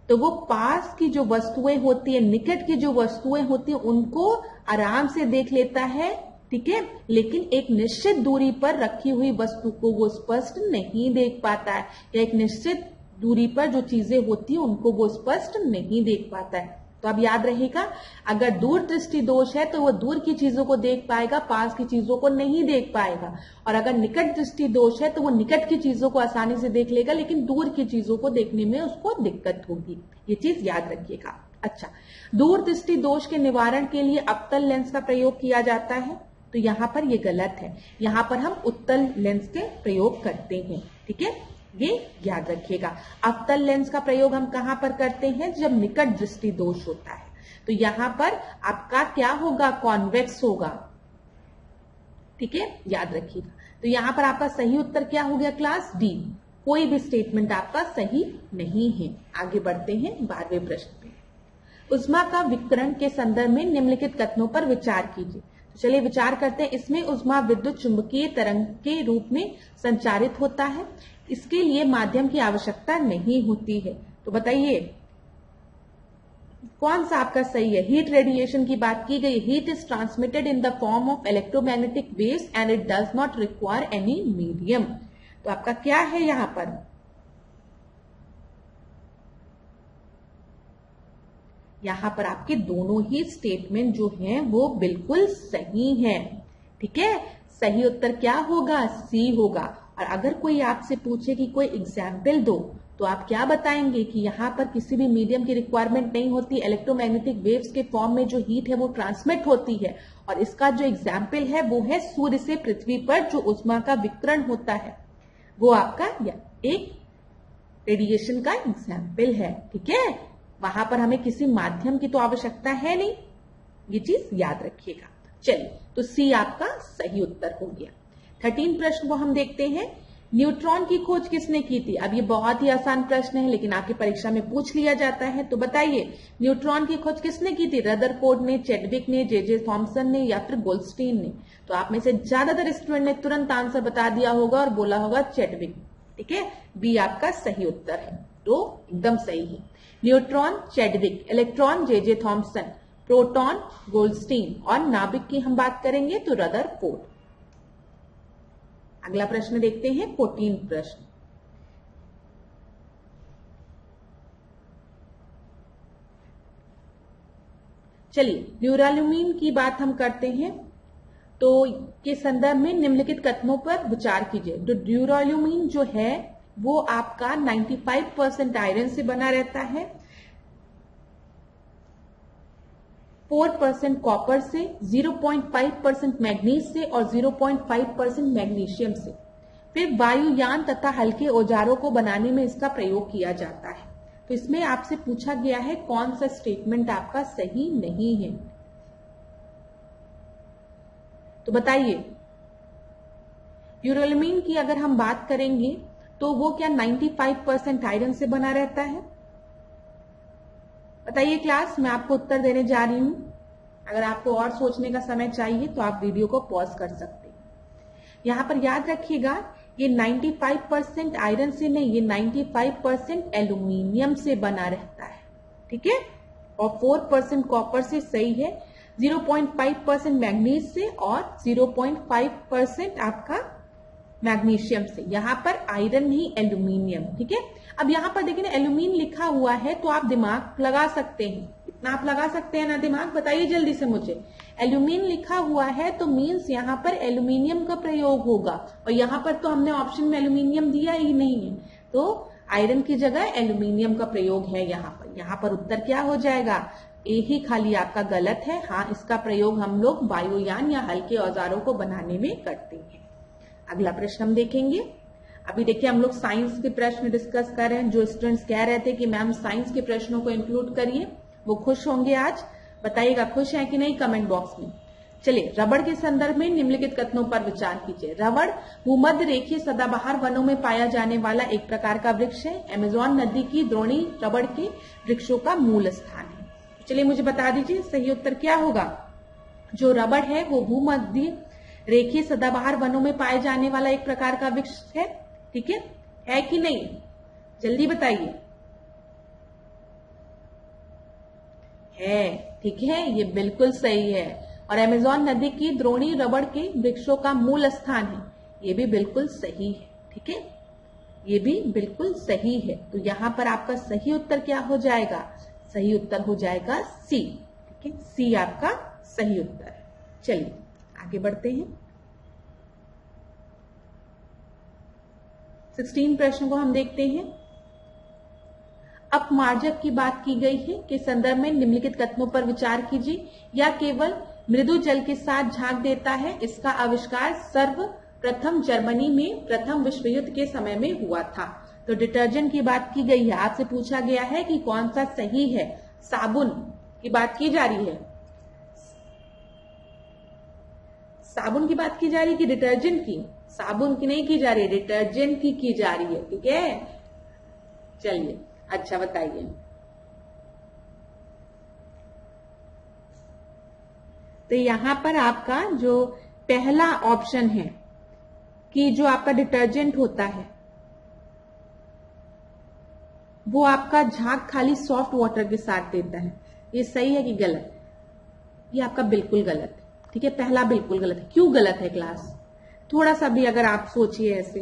तो वो पास की जो वस्तुएं होती है, निकट की जो वस्तुएं होती है उनको आराम से देख लेता है। ठीक है, लेकिन एक निश्चित दूरी पर रखी हुई वस्तु को वो स्पष्ट नहीं देख पाता है, या एक निश्चित दूरी पर जो चीजें होती है उनको वो स्पष्ट नहीं देख पाता है। तो अब याद रहेगा, अगर दूर दृष्टि दोष है तो वो दूर की चीजों को देख पाएगा, पास की चीजों को नहीं देख पाएगा। और अगर निकट दृष्टि दोष है तो वो निकट की चीजों को आसानी से देख लेगा लेकिन दूर की चीजों को देखने में उसको दिक्कत होगी। ये चीज याद रखिएगा। अच्छा, दूर दृष्टि दोष के निवारण के लिए अवतल लेंस का प्रयोग किया जाता है, तो यहां पर ये गलत है। यहां पर हम उत्तल लेंस के प्रयोग करते हैं। ठीक है, ये याद रखिएगा। अवतल लेंस का प्रयोग हम कहां पर करते हैं? जब निकट दृष्टि दोष होता है। तो यहां पर आपका क्या होगा? कॉन्वेक्स होगा। ठीक है, याद रखिएगा। तो यहां पर आपका सही उत्तर क्या हो गया क्लास? डी। कोई भी स्टेटमेंट आपका सही नहीं है। आगे बढ़ते हैं 12वें प्रश्न पे। उष्मा का विकिरण के संदर्भ में निम्नलिखित कथनों पर विचार कीजिए। तो चलिए विचार करते हैं। इसमें उष्मा विद्युत चुंबकीय तरंग के रूप में संचारित होता है, इसके लिए माध्यम की आवश्यकता नहीं होती है। तो बताइए कौन सा आपका सही है? हीट रेडिएशन की बात की गई। Heat is transmitted in the form of electromagnetic waves and it does not require any medium. तो आपका क्या है यहां पर? यहां पर आपके दोनों ही स्टेटमेंट जो हैं वो बिल्कुल सही हैं। ठीक है, सही उत्तर क्या होगा? सी होगा। और अगर कोई आपसे पूछे कि कोई एग्जाम्पल दो तो आप क्या बताएंगे कि यहाँ पर किसी भी मीडियम की रिक्वायरमेंट नहीं होती, इलेक्ट्रोमैग्नेटिक वेव्स के फॉर्म में जो हीट है वो ट्रांसमिट होती है। और इसका जो एग्जाम्पल है वो है सूर्य से पृथ्वी पर जो उष्मा का विकिरण होता है, वो आपका एक रेडिएशन का एग्जाम्पल है। ठीक है, वहां पर हमें किसी माध्यम की तो आवश्यकता है नहीं, ये चीज याद रखिएगा। चलिए, तो सी आपका सही उत्तर हो गया। 13 प्रश्न को हम देखते हैं। न्यूट्रॉन की खोज किसने की थी? अब ये बहुत ही आसान प्रश्न है लेकिन आपकी परीक्षा में पूछ लिया जाता है। तो बताइए न्यूट्रॉन की खोज किसने की थी? रदरफोर्ड ने, चैडविक ने, जे थॉमसन ने या फिर गोल्डस्टीन ने? तो आप में से ज्यादातर स्टूडेंट ने तुरंत आंसर बता दिया होगा और बोला होगा चैडविक। ठीक है, बी आपका सही उत्तर है। तो एकदम सही है। Neutron Chadwick, electron J Thomson, proton Goldstein और नाभिक की हम बात करेंगे तो रदरफोर्ड। अगला प्रश्न देखते हैं 14 प्रश्न। चलिए ड्यूराल्यूमीन की बात हम करते हैं तो के संदर्भ में निम्नलिखित कथनों पर विचार कीजिए। तो ड्यूराल्यूमीन जो है वो आपका 95% आयरन से बना रहता है, 4% कॉपर से, 0.5% मैग्नीज से और 0.5% मैग्नीशियम से। फिर वायुयान तथा हल्के औजारों को बनाने में इसका प्रयोग किया जाता है। तो इसमें आपसे पूछा गया है कौन सा स्टेटमेंट आपका सही नहीं है, तो बताइए। ड्यूराल्यूमीन की अगर हम बात करेंगे तो वो क्या 95% आयरन से बना रहता है? बताइए क्लास, मैं आपको उत्तर देने जा रही हूं। अगर आपको और सोचने का समय चाहिए तो आप वीडियो को पॉज कर सकते हैं। यहां पर याद रखिएगा ये 95% आयरन से नहीं, ये 95% एल्यूमिनियम से बना रहता है, ठीक है। और 4% कॉपर से सही है, 0.5% मैग्नीज से और 0.5% आपका मैग्नीशियम से। यहां पर आयरन नहीं एल्यूमिनियम, ठीक है। अब यहां पर देखिए ना एल्यूमीन लिखा हुआ है तो आप दिमाग लगा सकते हैं, इतना आप लगा सकते हैं ना दिमाग, बताइए जल्दी से मुझे। एल्यूमीन लिखा हुआ है तो मीन्स यहाँ पर एल्यूमिनियम का प्रयोग होगा, और यहाँ पर तो हमने ऑप्शन में एल्यूमिनियम दिया ही नहीं है, तो आयरन की जगह एल्यूमिनियम का प्रयोग है यहाँ पर। यहाँ पर उत्तर क्या हो जाएगा? ए ही खाली आपका गलत है। हाँ, इसका प्रयोग हम लोग वायुयान या हल्के औजारों को बनाने में करते हैं। अगला प्रश्न हम देखेंगे। अभी देखिए हम लोग साइंस के प्रश्न डिस्कस कर रहे हैं। जो स्टूडेंट्स कह रहे थे कि मैम साइंस के प्रश्नों को इंक्लूड करिए, वो खुश होंगे आज। बताइएगा खुश है कि नहीं कमेंट बॉक्स में। चलिए, रबड़ के संदर्भ में निम्नलिखित कथनों पर विचार कीजिए। रबड़ भूमध्य रेखीय सदाबहार वनों में पाया जाने वाला एक प्रकार का वृक्ष है। अमेज़न नदी की द्रोणी रबड़ के वृक्षों का मूल स्थान है। चलिए मुझे बता दीजिए सही उत्तर क्या होगा। जो रबड़ है वो भूमध्य रेखीय सदाबहार वनों में पाए जाने वाला एक प्रकार का वृक्ष है, ठीक है कि नहीं? जल्दी बताइए। है, ठीक है, ये बिल्कुल सही है। और अमेज़न नदी की द्रोणी रबड़ के वृक्षों का मूल स्थान है, ये भी बिल्कुल सही है, ठीक है, ये भी बिल्कुल सही है। तो यहां पर आपका सही उत्तर क्या हो जाएगा? सही उत्तर हो जाएगा सी, ठीक है, सी आपका सही उत्तर है। चलिए आगे बढ़ते हैं। 16 प्रश्न को हम देखते हैं। अपमार्जक की बात की गई है के संदर्भ में निम्नलिखित कथनों पर विचार कीजिए। या केवल मृदु जल के साथ झाग देता है। इसका आविष्कार सर्वप्रथम जर्मनी में प्रथम विश्व युद्ध के समय में हुआ था। तो डिटर्जेंट की बात की गई है। आपसे पूछा गया है कि कौन सा सही है। साबुन की बात की जा रही है, साबुन की बात की जा रही है कि डिटर्जेंट की? साबुन की नहीं की जा रही है, डिटर्जेंट की जा रही है, ठीक है। चलिए अच्छा बताइए। तो यहां पर आपका जो पहला ऑप्शन है कि जो आपका डिटर्जेंट होता है वो आपका झाग खाली सॉफ्ट वाटर के साथ देता है, ये सही है कि गलत? ये आपका बिल्कुल गलत है, ठीक है, पहला बिल्कुल गलत है। क्यों गलत है क्लास? थोड़ा सा भी अगर आप सोचिए ऐसे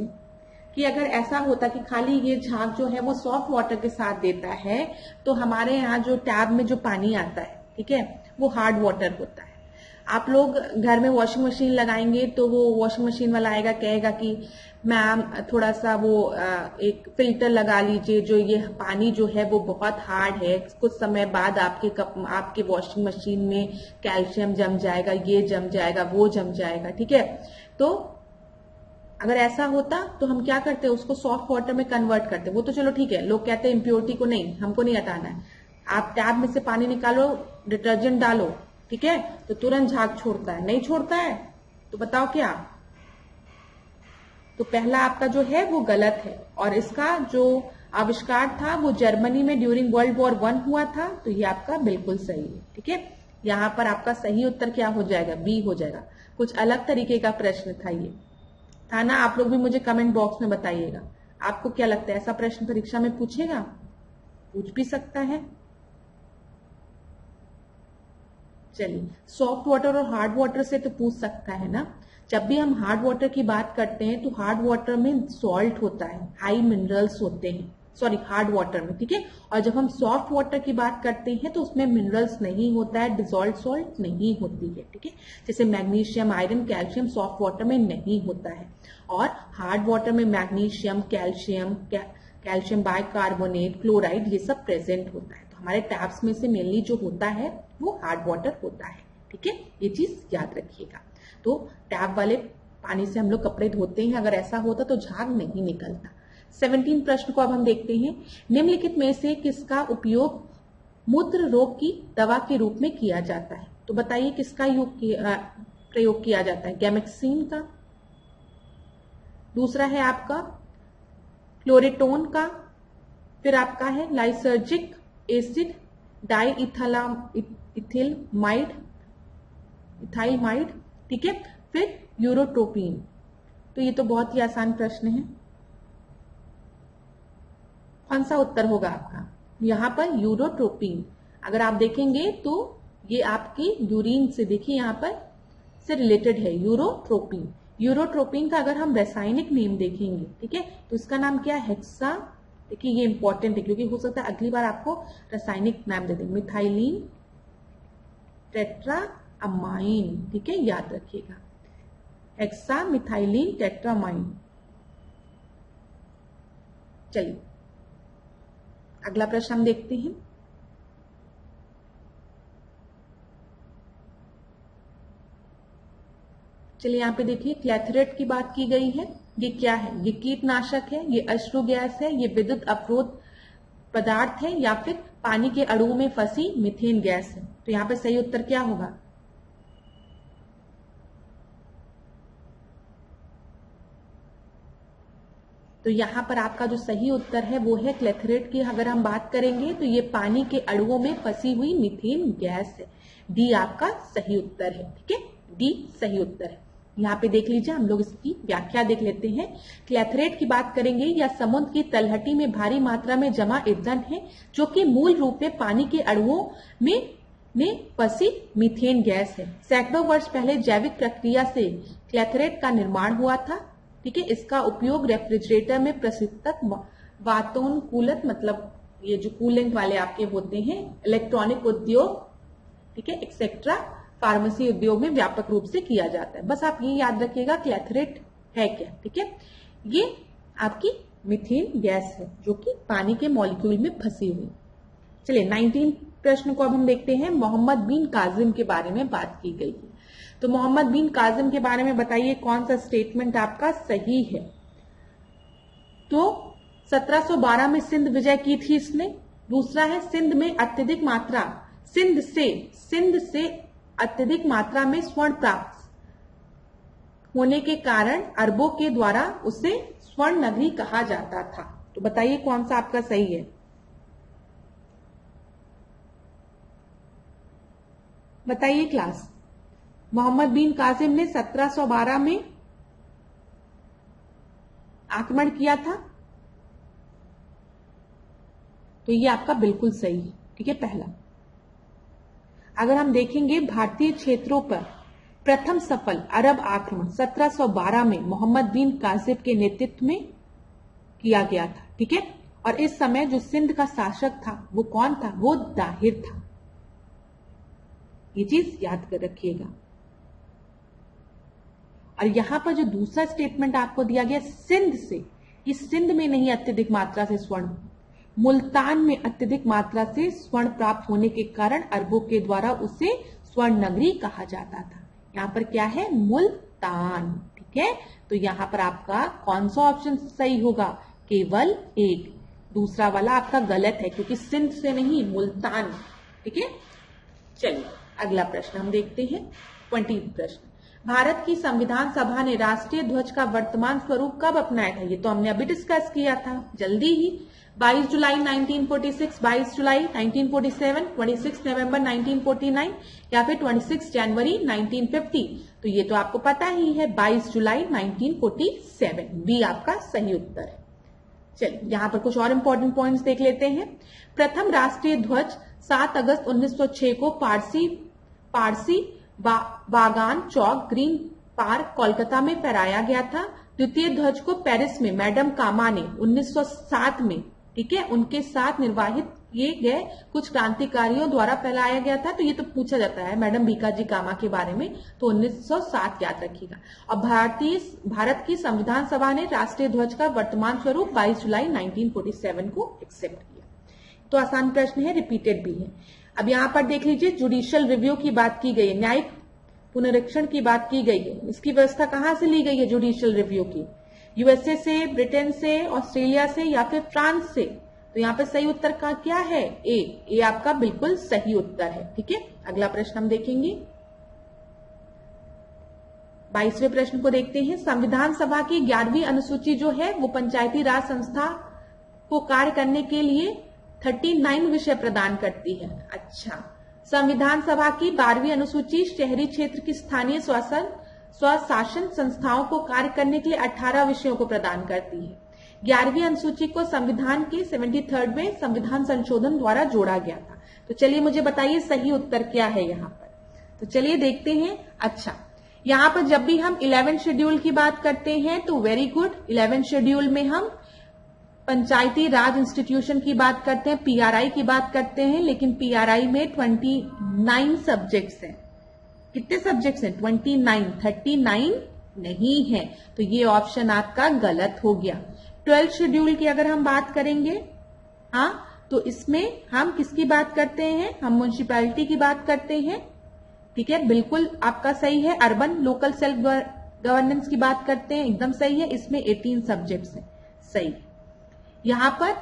कि अगर ऐसा होता कि खाली ये झाग जो है वो सॉफ्ट वाटर के साथ देता है तो हमारे यहाँ जो टैब में जो पानी आता है, ठीक है, वो हार्ड वाटर होता है। आप लोग घर में वॉशिंग मशीन लगाएंगे तो वो वॉशिंग मशीन वाला आएगा, कहेगा कि मैम थोड़ा सा वो एक फिल्टर लगा लीजिए, जो ये पानी जो है वो बहुत हार्ड है, कुछ समय बाद आपके वॉशिंग मशीन में कैल्शियम जम जाएगा, ये जम जाएगा, वो जम जाएगा, ठीक है। तो अगर ऐसा होता तो हम क्या करते, उसको सॉफ्ट वाटर में कन्वर्ट करते। वो तो चलो ठीक है, लोग कहते हैं इम्प्योरिटी को नहीं, हमको नहीं हटाना है। आप टैब में से पानी निकालो, डिटर्जेंट डालो, ठीक है, तो तुरंत झाग छोड़ता है, नहीं छोड़ता है? तो बताओ क्या? तो पहला आपका जो है वो गलत है। और इसका जो आविष्कार था वो जर्मनी में ड्यूरिंग वर्ल्ड वॉर 1 हुआ था। तो ये आपका बिल्कुल सही है, ठीक है। यहाँ पर आपका सही उत्तर क्या हो जाएगा? बी हो जाएगा। कुछ अलग तरीके का प्रश्न था ये, था ना? आप लोग भी मुझे कमेंट बॉक्स में बताइएगा, आपको क्या लगता है ऐसा प्रश्न परीक्षा में पूछेगा? पूछ भी सकता है। चलिए, सॉफ्ट वाटर और हार्ड वाटर से तो पूछ सकता है ना। जब भी हम हार्ड वाटर की बात करते हैं तो हार्ड वाटर में सॉल्ट होता है, हाई मिनरल्स होते हैं सॉरी हार्ड वाटर में, ठीक है। और जब हम सॉफ्ट वाटर की बात करते हैं तो उसमें मिनरल्स नहीं होता है, डिजॉल्व सॉल्ट नहीं होती है, ठीक है। जैसे magnesium, iron, calcium soft water में नहीं होता है, और हार्ड वाटर में मैग्नीशियम, कैल्शियम बाइकार्बोनेट, क्लोराइड ये सब प्रेजेंट होता है। तो हमारे टैप्स में से मेनली जो होता है वो हार्ड वाटर होता है, ठीक है। ये चीज याद रखिएगा। तो टैप वाले पानी से हम लोग कपड़े धोते हैं, अगर ऐसा होता तो झाग नहीं निकलता। 17 प्रश्न को अब हम देखते हैं। निम्नलिखित में से किसका उपयोग मूत्र रोग की दवा के रूप में किया जाता है? तो बताइए किसका प्रयोग किया जाता है? गैमेक्सिन का, दूसरा है आपका क्लोरेटोन का, फिर आपका है लाइसर्जिक एसिड, इथाइलमाइड, ठीक है, फिर यूरोट्रोपिन। तो ये तो बहुत ही आसान प्रश्न है। कौन सा उत्तर होगा आपका? यहाँ पर यूरोट्रोपिन। अगर आप देखेंगे तो ये आपके यूरिन से, देखिए यहाँ पर से रिलेटेड है यूरोट्रोपिन। यूरोट्रोपिन का अगर हम रासायनिक नेम देखेंगे, ठीक है, तो इसका नाम क्या है? हेक्सा। देखिए ये इंपॉर्टेंट है क्योंकि हो सकता है अगली बार आपको रासायनिक नाम दे देंगे। मिथाइलिन टेट्राअमाइन, ठीक है, याद रखिएगा, हेक्सा मिथाइलिन टेट्रामाइन। चलिए अगला प्रश्न हम देखते हैं। चलिए यहाँ पे देखिए क्लैथरेट की बात की गई है। ये क्या है? ये कीटनाशक है, ये अश्रु गैस है, ये विद्युत अवरोध पदार्थ है, या फिर पानी के अणुओं में फंसी मीथेन गैस है। तो यहाँ पे सही उत्तर क्या होगा? तो यहाँ पर आपका जो सही उत्तर है वो है क्लैथरेट की। अगर हम बात करेंगे तो ये पानी के अणुओं में फंसी हुई मीथेन गैस है। डी आपका सही उत्तर है, ठीक है, डी सही उत्तर है। यहाँ पे देख लीजिए, हम लोग इसकी व्याख्या देख लेते हैं। क्लैथरेट की बात करेंगे, या समुद्र की तलहटी में भारी मात्रा में जमा ईंधन है जो कि मूल रूप में पानी के अणुओं में फंसी मीथेन गैस है। सैकड़ों वर्ष पहले जैविक प्रक्रिया से क्लैथरेट का निर्माण हुआ था, ठीक है। इसका उपयोग रेफ्रिजरेटर में प्रशीतक, वातानुकूलक, मतलब ये जो कूलिंग वाले आपके होते हैं, इलेक्ट्रॉनिक उद्योग, ठीक है, एक्सेट्रा, फार्मेसी उद्योग में व्यापक रूप से किया जाता है। बस आप ये याद रखिएगा क्लैथरेट है क्या, ठीक है। ये आपकी मीथेन गैस है जो कि पानी के मॉलिक्यूल में फंसी हुई। चलिए 19 प्रश्न को अब हम देखते हैं। मोहम्मद बिन काजिम के बारे में बात की गई है। तो मोहम्मद बिन काजिम के बारे में बताइए कौन सा स्टेटमेंट आपका सही है? तो 1712 में सिंध विजय की थी इसने। दूसरा है सिंध में अत्यधिक मात्रा, सिंध से अत्यधिक मात्रा में स्वर्ण प्राप्त होने के कारण अरबों के द्वारा उसे स्वर्ण नगरी कहा जाता था। तो बताइए कौन सा आपका सही है? बताइए क्लास। मोहम्मद बिन कासिम ने 1712 में आक्रमण किया था, तो ये आपका बिल्कुल सही है, ठीक है, पहला। अगर हम देखेंगे भारतीय क्षेत्रों पर प्रथम सफल अरब आक्रमण 1712 में मोहम्मद बिन कासिम के नेतृत्व में किया गया था, ठीक है। और इस समय जो सिंध का शासक था वो कौन था? वो दाहिर था। ये चीज याद कर रखिएगा। और यहां पर जो दूसरा स्टेटमेंट आपको दिया गया सिंध से, इस सिंध में नहीं अत्यधिक मात्रा से स्वर्ण, मुल्तान में अत्यधिक मात्रा से स्वर्ण प्राप्त होने के कारण अरबों के द्वारा उसे स्वर्ण नगरी कहा जाता था। यहाँ पर क्या है? मुल्तान, ठीक है। तो यहाँ पर आपका कौन सा ऑप्शन सही होगा? केवल एक, दूसरा वाला आपका गलत है क्योंकि सिंध से नहीं, मुल्तान, ठीक है। चलिए अगला प्रश्न हम देखते हैं। 20 प्रश्न। भारत की संविधान सभा ने राष्ट्रीय ध्वज का वर्तमान स्वरूप कब अपनाया था? ये तो हमने अभी डिस्कस किया था, जल्दी ही। 22 जुलाई 1946, 22 जुलाई 1947, 26 नवंबर 1949 या फिर 26 जनवरी 1950। तो ये तो आपको पता ही है, 22 जुलाई 1947, बी आपका सही उत्तर है। चलिए यहाँ पर कुछ और इंपॉर्टेंट पॉइंट्स देख लेते हैं। प्रथम राष्ट्रीय ध्वज 7 अगस्त 1906 को पारसी बागान चौक, ग्रीन पार्क, कोलकाता में फहराया गया था। द्वितीय ध्वज को पेरिस में मैडम कामा ने 1907 में, ठीक है, उनके साथ निर्वाहित किए गए कुछ क्रांतिकारियों द्वारा फैलाया गया था। तो ये तो पूछा जाता है मैडम भीकाजी कामा के बारे में, तो 1907 याद रखिएगा। और भारत की संविधान सभा ने राष्ट्रीय ध्वज का वर्तमान स्वरूप 22 जुलाई 1947 को एक्सेप्ट किया। तो आसान प्रश्न है, रिपीटेड भी है। अब यहां पर देख लीजिए, जुडिशियल रिव्यू की बात की गई है, न्यायिक पुनरीक्षण की बात की गई है। इसकी व्यवस्था कहां से ली गई है जुडिशियल रिव्यू की? यूएसए से, ब्रिटेन से, ऑस्ट्रेलिया से या फिर फ्रांस से? तो यहाँ पे सही उत्तर का क्या है? ए आपका बिल्कुल सही उत्तर है। ठीक है, अगला प्रश्न हम देखेंगे। 22वें प्रश्न को देखते हैं। संविधान सभा की 11वीं अनुसूची जो है वो पंचायती राज संस्था को कार्य करने के लिए 39 विषय प्रदान करती है। अच्छा, संविधान सभा की 12वीं अनुसूची शहरी क्षेत्र की स्थानीय स्वशासन संस्थाओं को कार्य करने के लिए 18 विषयों को प्रदान करती है। 11वीं अनुसूची को संविधान के 73वें संविधान संशोधन द्वारा जोड़ा गया था। तो चलिए मुझे बताइए सही उत्तर क्या है यहाँ पर। तो चलिए देखते हैं। अच्छा, यहाँ पर जब भी हम 11 शेड्यूल की बात करते हैं तो वेरी गुड, 11 शेड्यूल में हम पंचायती राज इंस्टीट्यूशन की बात करते हैं, पीआरआई की बात करते हैं, लेकिन पीआरआई में 29 सब्जेक्ट्स हैं। कितने सब्जेक्ट्स हैं? 29, 39 नहीं है। तो ये ऑप्शन आपका गलत हो गया। 12 शेड्यूल की अगर हम बात करेंगे, हाँ, तो इसमें हम किसकी बात करते हैं? हम म्युनिसिपैलिटी की बात करते हैं। ठीक है, बिल्कुल आपका सही है। अर्बन लोकल सेल्फ गवर्नेंस की बात करते हैं, एकदम सही है। इसमें 18 सब्जेक्ट्स हैं, सही। यहां पर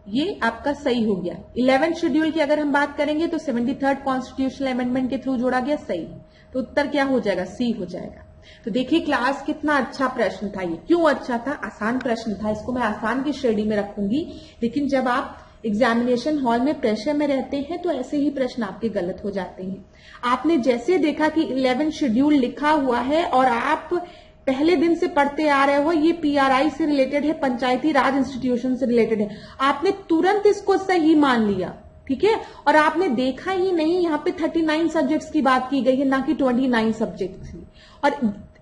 ये आपका सही हो गया। 11 शेड्यूल की अगर हम बात करेंगे तो 73rd कॉन्स्टिट्यूशनल अमेंडमेंट के थ्रू जोड़ा गया, सही। तो उत्तर क्या हो जाएगा? सी हो जाएगा। तो देखिए क्लास, कितना अच्छा प्रश्न था ये। क्यों अच्छा था? आसान प्रश्न था, इसको मैं आसान की श्रेणी में रखूंगी। लेकिन जब आप एग्जामिनेशन हॉल में प्रेशर में रहते हैं तो ऐसे ही प्रश्न आपके गलत हो जाते हैं। आपने जैसे देखा कि 11 शेड्यूल लिखा हुआ है और आप पहले दिन से पढ़ते आ रहे हो, ये पीआरआई से रिलेटेड है, पंचायती राज इंस्टीट्यूशन से रिलेटेड है, आपने तुरंत इसको सही मान लिया। ठीक है, और आपने देखा ही नहीं यहाँ पे 39 सब्जेक्ट्स की बात की गई है, ना कि 29 सब्जेक्ट थी। और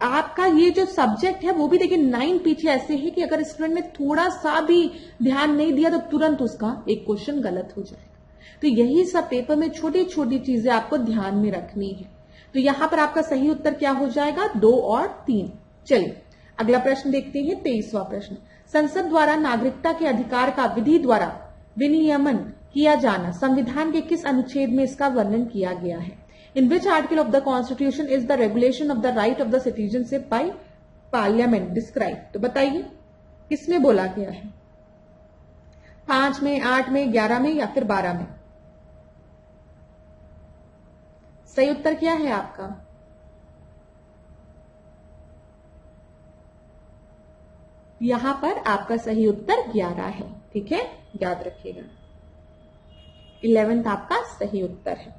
आपका ये जो सब्जेक्ट है वो भी देखिए 9 पीछे ऐसे है कि अगर स्टूडेंट ने थोड़ा सा भी ध्यान नहीं दिया तो तुरंत उसका एक क्वेश्चन गलत हो जाएगा। तो यही सब पेपर में छोटी छोटी चीजें आपको ध्यान में रखनी है। तो यहां पर आपका सही उत्तर क्या हो जाएगा? 2 और 3। चलिए अगला प्रश्न देखते हैं, 23वां प्रश्न। संसद द्वारा नागरिकता के अधिकार का विधि द्वारा विनियमन किया जाना संविधान के किस अनुच्छेद में इसका वर्णन किया गया है? In which article of the Constitution is the regulation of the right of the citizenship by Parliament described? तो बताइए किसमें बोला गया है? 5 में, 8 में, 11 में या फिर 12 में? सही उत्तर क्या है आपका? यहां पर आपका सही उत्तर 11 है। ठीक है, याद रखिएगा। 11th आपका सही उत्तर है।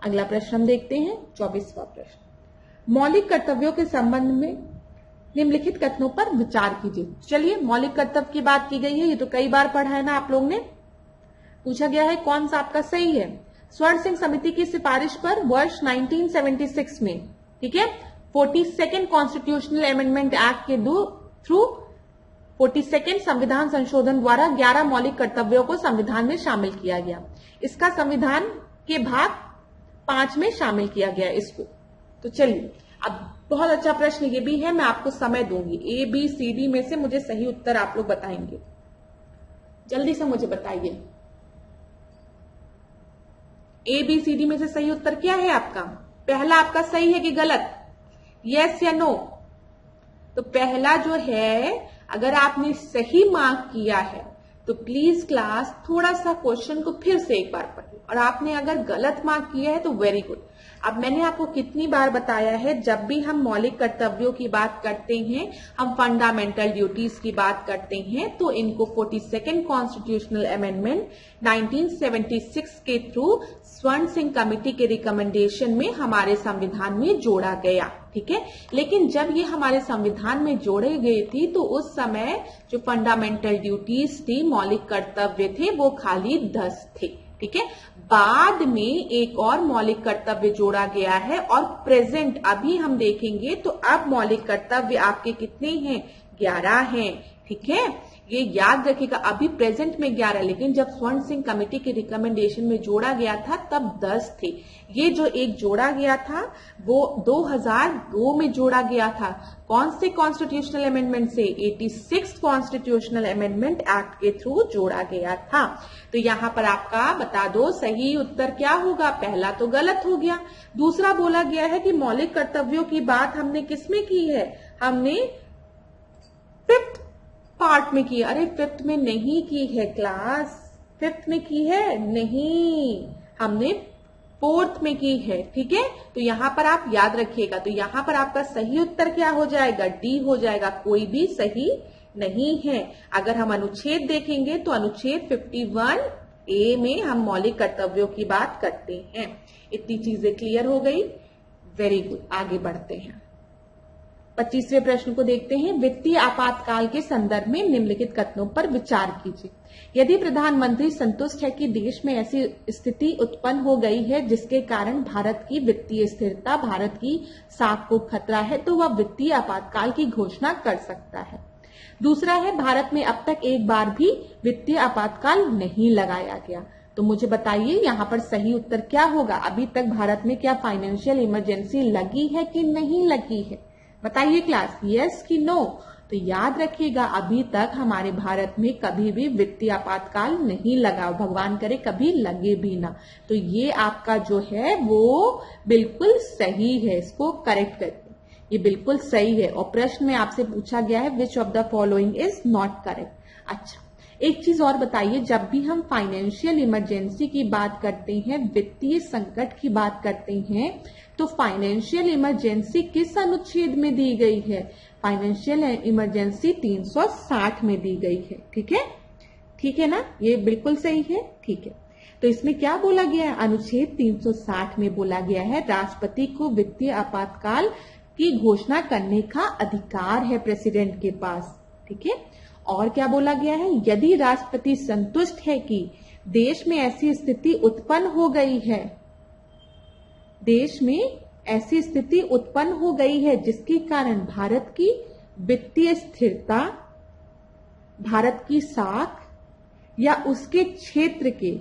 अगला प्रश्न हम देखते हैं, 24वां प्रश्न। मौलिक कर्तव्यों के संबंध में निम्नलिखित कथनों पर विचार कीजिए। चलिए, मौलिक कर्तव्य की बात की गई है, ये तो कई बार पढ़ा है ना आप लोग ने। पूछा गया है कौन सा आपका सही है। स्वर्ण सिंह समिति की सिफारिश पर वर्ष 1976 में, ठीक है, 42nd कॉन्स्टिट्यूशनल अमेंडमेंट एक्ट के थ्रू 42nd संविधान संशोधन द्वारा 11 मौलिक कर्तव्यों को संविधान में शामिल किया गया। इसका संविधान के भाग 5 में शामिल किया गया इसको। तो चलिए, अब बहुत अच्छा प्रश्न ये भी है, मैं आपको समय दूंगी। ए बी सी डी में से मुझे सही उत्तर आप लोग बताएंगे। जल्दी से मुझे बताइए, ए बी सी डी में से सही उत्तर क्या है आपका? पहला आपका सही है कि गलत? यस या नो? तो पहला जो है, अगर आपने सही मार्क किया है तो प्लीज क्लास थोड़ा सा क्वेश्चन को फिर से एक बार पढ़िए, और आपने अगर गलत मार्क किया है तो वेरी गुड। अब मैंने आपको कितनी बार बताया है, जब भी हम मौलिक कर्तव्यों की बात करते हैं, हम फंडामेंटल ड्यूटीज की बात करते हैं, तो इनको 42nd कॉन्स्टिट्यूशनल अमेंडमेंट 1976 के थ्रू स्वर्ण सिंह कमेटी के रिकमेंडेशन में हमारे संविधान में जोड़ा गया। ठीक है, लेकिन जब ये हमारे संविधान में जोड़े गए थी तो उस समय जो फंडामेंटल ड्यूटीज थी, मौलिक कर्तव्य थे, वो खाली 10 थे। ठीक है, बाद में एक और मौलिक कर्तव्य जोड़ा गया है, और प्रेजेंट अभी हम देखेंगे तो अब मौलिक कर्तव्य आपके कितने हैं? 11 हैं। ठीक है, ये याद रखिएगा। अभी प्रेजेंट में 11, लेकिन जब स्वर्ण सिंह कमेटी के रिकमेंडेशन में जोड़ा गया था तब 10 थे। ये जो एक जोड़ा गया था वो 2002 में जोड़ा गया था। कौन से कॉन्स्टिट्यूशनल अमेंडमेंट से? 86 कॉन्स्टिट्यूशनल अमेंडमेंट एक्ट के थ्रू जोड़ा गया था। तो यहां पर आपका बता दो सही उत्तर क्या होगा। पहला तो गलत हो गया। दूसरा बोला गया है कि मौलिक कर्तव्यों की बात हमने किसमें की है? हमने 5th पार्ट में की। अरे 5th में नहीं की है क्लास, 5th में की है नहीं, हमने 4th में की है। ठीक है, तो यहां पर आप याद रखिएगा। तो यहां पर आपका सही उत्तर क्या हो जाएगा? डी हो जाएगा। कोई भी सही नहीं है। अगर हम अनुच्छेद देखेंगे तो अनुच्छेद 51A में हम मौलिक कर्तव्यों की बात करते हैं। इतनी चीजें क्लियर हो गई। वेरी गुड, आगे बढ़ते हैं। 25वें प्रश्न को देखते हैं। वित्तीय आपातकाल के संदर्भ में निम्नलिखित कथनों पर विचार कीजिए। यदि प्रधानमंत्री संतुष्ट है कि देश में ऐसी स्थिति उत्पन्न हो गई है जिसके कारण भारत की वित्तीय स्थिरता, भारत की साख को खतरा है, तो वह वित्तीय आपातकाल की घोषणा कर सकता है। दूसरा है, भारत में अब तक एक बार भी वित्तीय आपातकाल नहीं लगाया गया। तो मुझे बताइए यहाँ पर सही उत्तर क्या होगा। अभी तक भारत में क्या फाइनेंशियल इमरजेंसी लगी है कि नहीं लगी है? बताइए क्लास, यस कि नो? तो याद रखिएगा, अभी तक हमारे भारत में कभी भी वित्तीय आपातकाल नहीं लगा। भगवान करे कभी लगे भी ना। तो ये आपका जो है वो बिल्कुल सही है। इसको करेक्ट करिए, ये बिल्कुल सही है। और प्रश्न में आपसे पूछा गया है which of the following is not correct. अच्छा, एक चीज और बताइए, जब भी हम फाइनेंशियल इमरजेंसी की बात करते हैं, वित्तीय संकट की बात करते हैं, तो फाइनेंशियल इमरजेंसी किस अनुच्छेद में दी गई है? फाइनेंशियल इमरजेंसी 360 में दी गई है। ठीक है, ठीक है ना? ये बिल्कुल सही है। ठीक है, तो इसमें क्या बोला गया है? अनुच्छेद 360 में बोला गया है राष्ट्रपति को वित्तीय आपातकाल की घोषणा करने का अधिकार है प्रेसिडेंट के पास। ठीक है, और क्या बोला गया है? यदि राष्ट्रपति संतुष्ट है कि देश में ऐसी स्थिति उत्पन्न हो गई है, देश में ऐसी स्थिति उत्पन्न हो गई है जिसके कारण भारत की वित्तीय स्थिरता, भारत की साख या उसके क्षेत्र के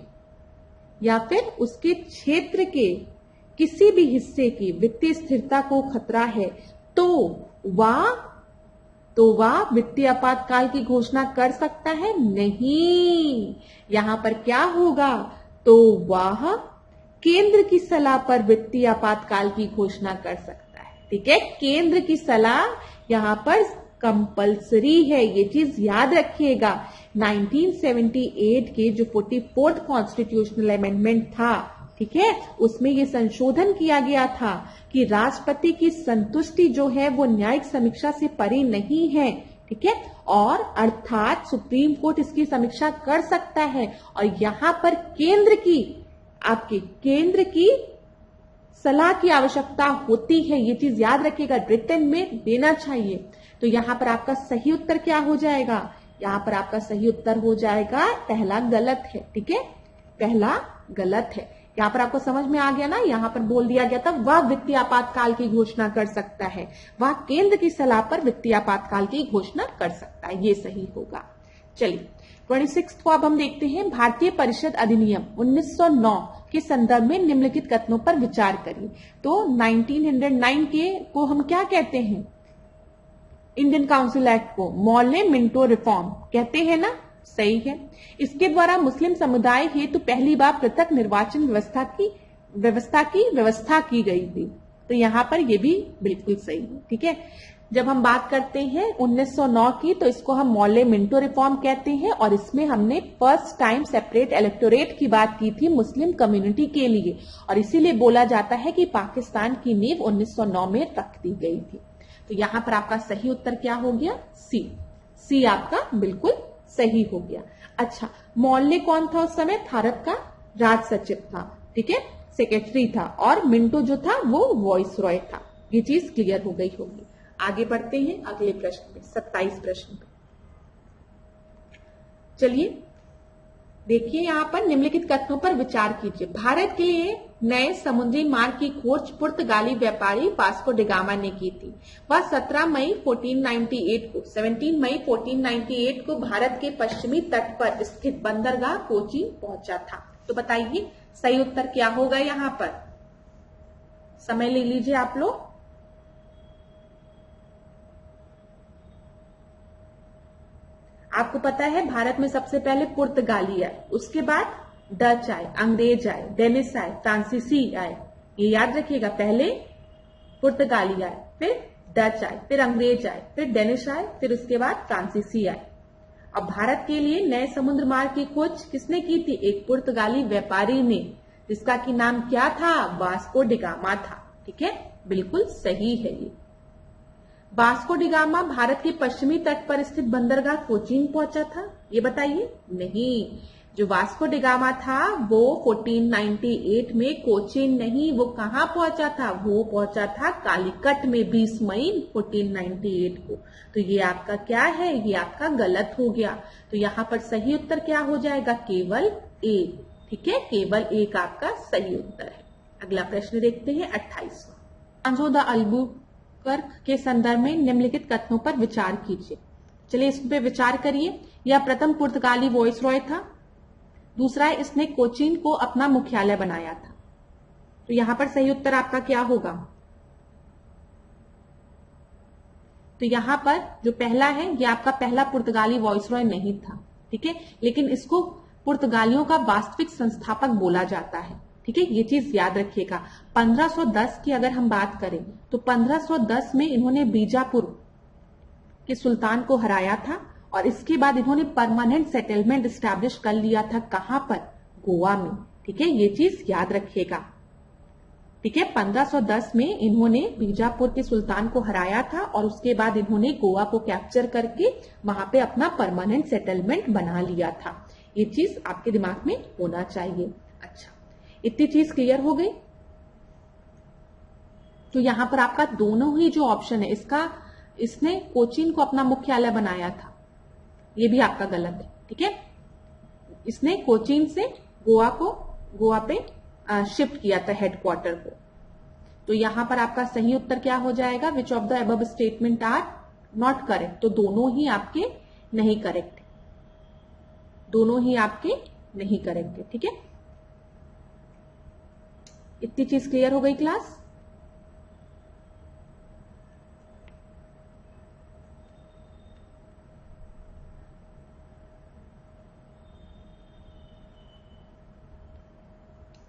या फिर उसके क्षेत्र के किसी भी हिस्से की वित्तीय स्थिरता को खतरा है, तो वह वित्तीय आपातकाल की घोषणा कर सकता है? नहीं। यहां पर क्या होगा? तो वह केंद्र की सलाह पर वित्तीय आपातकाल की घोषणा कर सकता है। ठीक है, केंद्र की सलाह यहां पर कंपल्सरी है, ये चीज याद रखिएगा। 1978 के जो 44th कॉन्स्टिट्यूशनल अमेंडमेंट था, ठीक है, उसमें ये संशोधन किया गया था कि राष्ट्रपति की संतुष्टि जो है वो न्यायिक समीक्षा से परे नहीं है। ठीक है, और अर्थात सुप्रीम कोर्ट इसकी समीक्षा कर सकता है। और यहां पर आपके केंद्र की सलाह की आवश्यकता होती है, ये चीज याद रखिएगा, रिटन में देना चाहिए। तो यहां पर आपका सही उत्तर क्या हो जाएगा? यहां पर आपका सही उत्तर हो जाएगा पहला गलत है। ठीक है, पहला गलत है। यहां पर आपको समझ में आ गया ना? यहां पर बोल दिया गया था वह वित्तीय आपातकाल की घोषणा कर सकता है, वह केंद्र की सलाह पर वित्तीय आपातकाल की घोषणा कर सकता है, ये सही होगा। चलिए 26 को अब हम देखते हैं। भारतीय परिषद अधिनियम 1909 के संदर्भ में निम्नलिखित कथनों पर विचार करिए। तो 1909 के को हम क्या कहते हैं? इंडियन काउंसिल एक्ट को मॉर्ले मिंटो रिफॉर्म कहते हैं ना? सही है। इसके द्वारा मुस्लिम समुदाय हेतु पहली बार पृथक निर्वाचन व्यवस्था की गई थी। तो यहां पर ये भी बिल्कुल सही है। ठीक है, जब हम बात करते हैं 1909 की, तो इसको हम मॉर्ले मिंटो रिफॉर्म कहते हैं। और इसमें हमने फर्स्ट टाइम सेपरेट इलेक्टोरेट की बात की थी मुस्लिम कम्युनिटी के लिए, और इसीलिए बोला जाता है कि पाकिस्तान की नींव 1909 में रख दी गई थी। तो यहां पर आपका सही उत्तर क्या हो गया? सी आपका बिल्कुल सही हो गया। अच्छा, मॉर्ले कौन था उस समय? भारत का राज सचिव था। ठीक है, सेक्रेटरी था, और मिंटो जो था वो वॉइस रॉय था। ये चीज क्लियर हो गई होगी। आगे बढ़ते हैं अगले प्रश्न पे, 27 प्रश्न पे। चलिए देखिए यहाँ पर निम्नलिखित कथनों पर विचार कीजिए। भारत के लिए नए समुद्री मार्ग की खोज पुर्तगाली व्यापारी वास्को डी गामा ने की थी। वह 17 मई 1498 को भारत के पश्चिमी तट पर स्थित बंदरगाह कोचीन पहुंचा था। तो बताइए सही उत्तर क्या होगा? यहाँ पर समय ले लीजिए आप लोग। आपको पता है भारत में सबसे पहले पुर्तगाली आए, उसके बाद डच आए, अंग्रेज आए, डेनिश आए, फ्रांसीसी आए। ये याद रखिएगा, पहले पुर्तगाली आए, फिर डच आए, फिर अंग्रेज आए, फिर डेनिश आए, फिर उसके बाद फ्रांसीसी आए। अब भारत के लिए नए समुद्र मार्ग की खोज किसने की थी? एक पुर्तगाली व्यापारी ने, जिसका की नाम क्या था? वास्को डी गामा था। ठीक है, बिल्कुल सही है ये। वास्को डी गामा भारत के पश्चिमी तट पर स्थित बंदरगाह कोचीन पहुंचा था, ये बताइए। नहीं, जो वास्को डी गामा था वो 1498 में कोचीन नहीं, वो कहां पहुंचा था? वो पहुंचा था कालीकट में 20 मई 1498 को। तो ये आपका क्या है? ये आपका गलत हो गया। तो यहां पर सही उत्तर क्या हो जाएगा? केवल ए। ठीक है, केवल एक आपका सही उत्तर है। अगला प्रश्न देखते हैं 28वां। आंजो द अल्बुकर्क के संदर्भ में निम्नलिखित कथनों पर विचार कीजिए। चलिए इस पे विचार करिए। यह प्रथम पुर्तगाली वॉइसरॉय था। दूसरा है, इसने कोचीन को अपना मुख्यालय बनाया था। तो यहां पर सही उत्तर आपका क्या होगा? तो यहां पर जो पहला है, ये आपका पहला पुर्तगाली वॉइसरॉय नहीं था। ठीक है, लेकिन इसको पुर्तगालियों का वास्तविक संस्थापक बोला जाता है। ठीक है, ये चीज याद रखिएगा। 1510 की अगर हम बात करें तो 1510 में इन्होंने बीजापुर के सुल्तान को हराया था और इसके बाद इन्होंने परमानेंट सेटलमेंट स्टैब्लिश कर लिया था। कहां पर? गोवा में। ठीक है, ये चीज याद रखिएगा। ठीक है, 1510 में इन्होंने बीजापुर के सुल्तान को हराया था और उसके बाद इन्होंने गोवा को कैप्चर करके वहां पे अपना परमानेंट सेटलमेंट बना लिया था। ये चीज आपके दिमाग में होना चाहिए। अच्छा, इतनी चीज क्लियर हो गई। तो यहां पर आपका दोनों ही जो ऑप्शन है, इसने कोचीन को अपना मुख्यालय बनाया था, ये भी आपका गलत है। ठीक है, इसने कोचीन से गोवा पे शिफ्ट किया था हेडक्वार्टर को। तो यहां पर आपका सही उत्तर क्या हो जाएगा? Which of the above statement are not correct. तो दोनों ही आपके नहीं करेक्ट, दोनों ही आपके नहीं करेक्ट है। ठीक है, इतनी चीज क्लियर हो गई क्लास?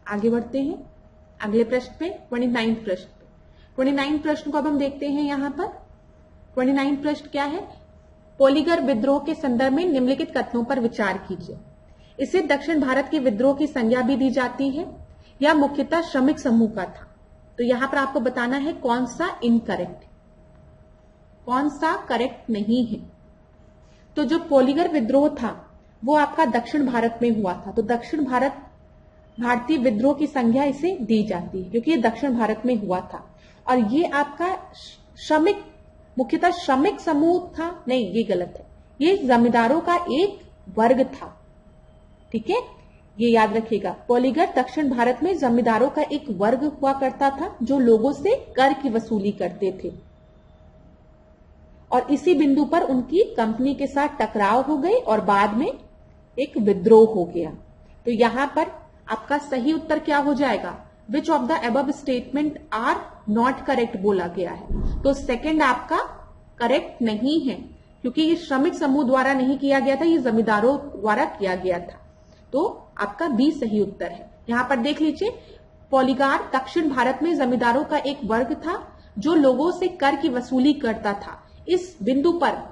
आगे बढ़ते हैं अगले प्रश्न पे, 29 प्रश्न पे। 29 प्रश्न को अब हम देखते हैं। यहां पर 29 प्रश्न क्या है? पोलीगर विद्रोह के संदर्भ में निम्नलिखित कथनों पर विचार कीजिए। इसे दक्षिण भारत के विद्रोह की संज्ञा भी दी जाती है। यह मुख्यतः श्रमिक समूह का था। तो यहां पर आपको बताना है कौन सा इनकरेक्ट, कौन सा करेक्ट नहीं है। तो जो पोलीगर विद्रोह था वो आपका दक्षिण भारत में हुआ था। तो दक्षिण भारतीय विद्रोह की संज्ञा इसे दी जाती है क्योंकि ये दक्षिण भारत में हुआ था। और ये आपका मुख्यतः श्रमिक समूह था, नहीं ये गलत है, ये जमींदारों का एक वर्ग था। ठीक है, ये याद रखिएगा। पोलीगर दक्षिण भारत में जमींदारों का एक वर्ग हुआ करता था जो लोगों से कर की वसूली करते थे और इसी बिंदु पर उनकी कंपनी के साथ टकराव हो गई और बाद में एक विद्रोह हो गया। तो यहां पर आपका सही उत्तर क्या हो जाएगा? Which of the above statement are not correct बोला गया है। तो सेकंड आपका करेक्ट नहीं है क्योंकि ये श्रमिक समूह द्वारा नहीं किया गया था, ये जमींदारों द्वारा किया गया था। तो आपका बी सही उत्तर है। यहां पर देख लीजिए, पोलीगार दक्षिण भारत में जमींदारों का एक वर्ग था जो लोगों से कर की वसूली करता था। इस बिंदु पर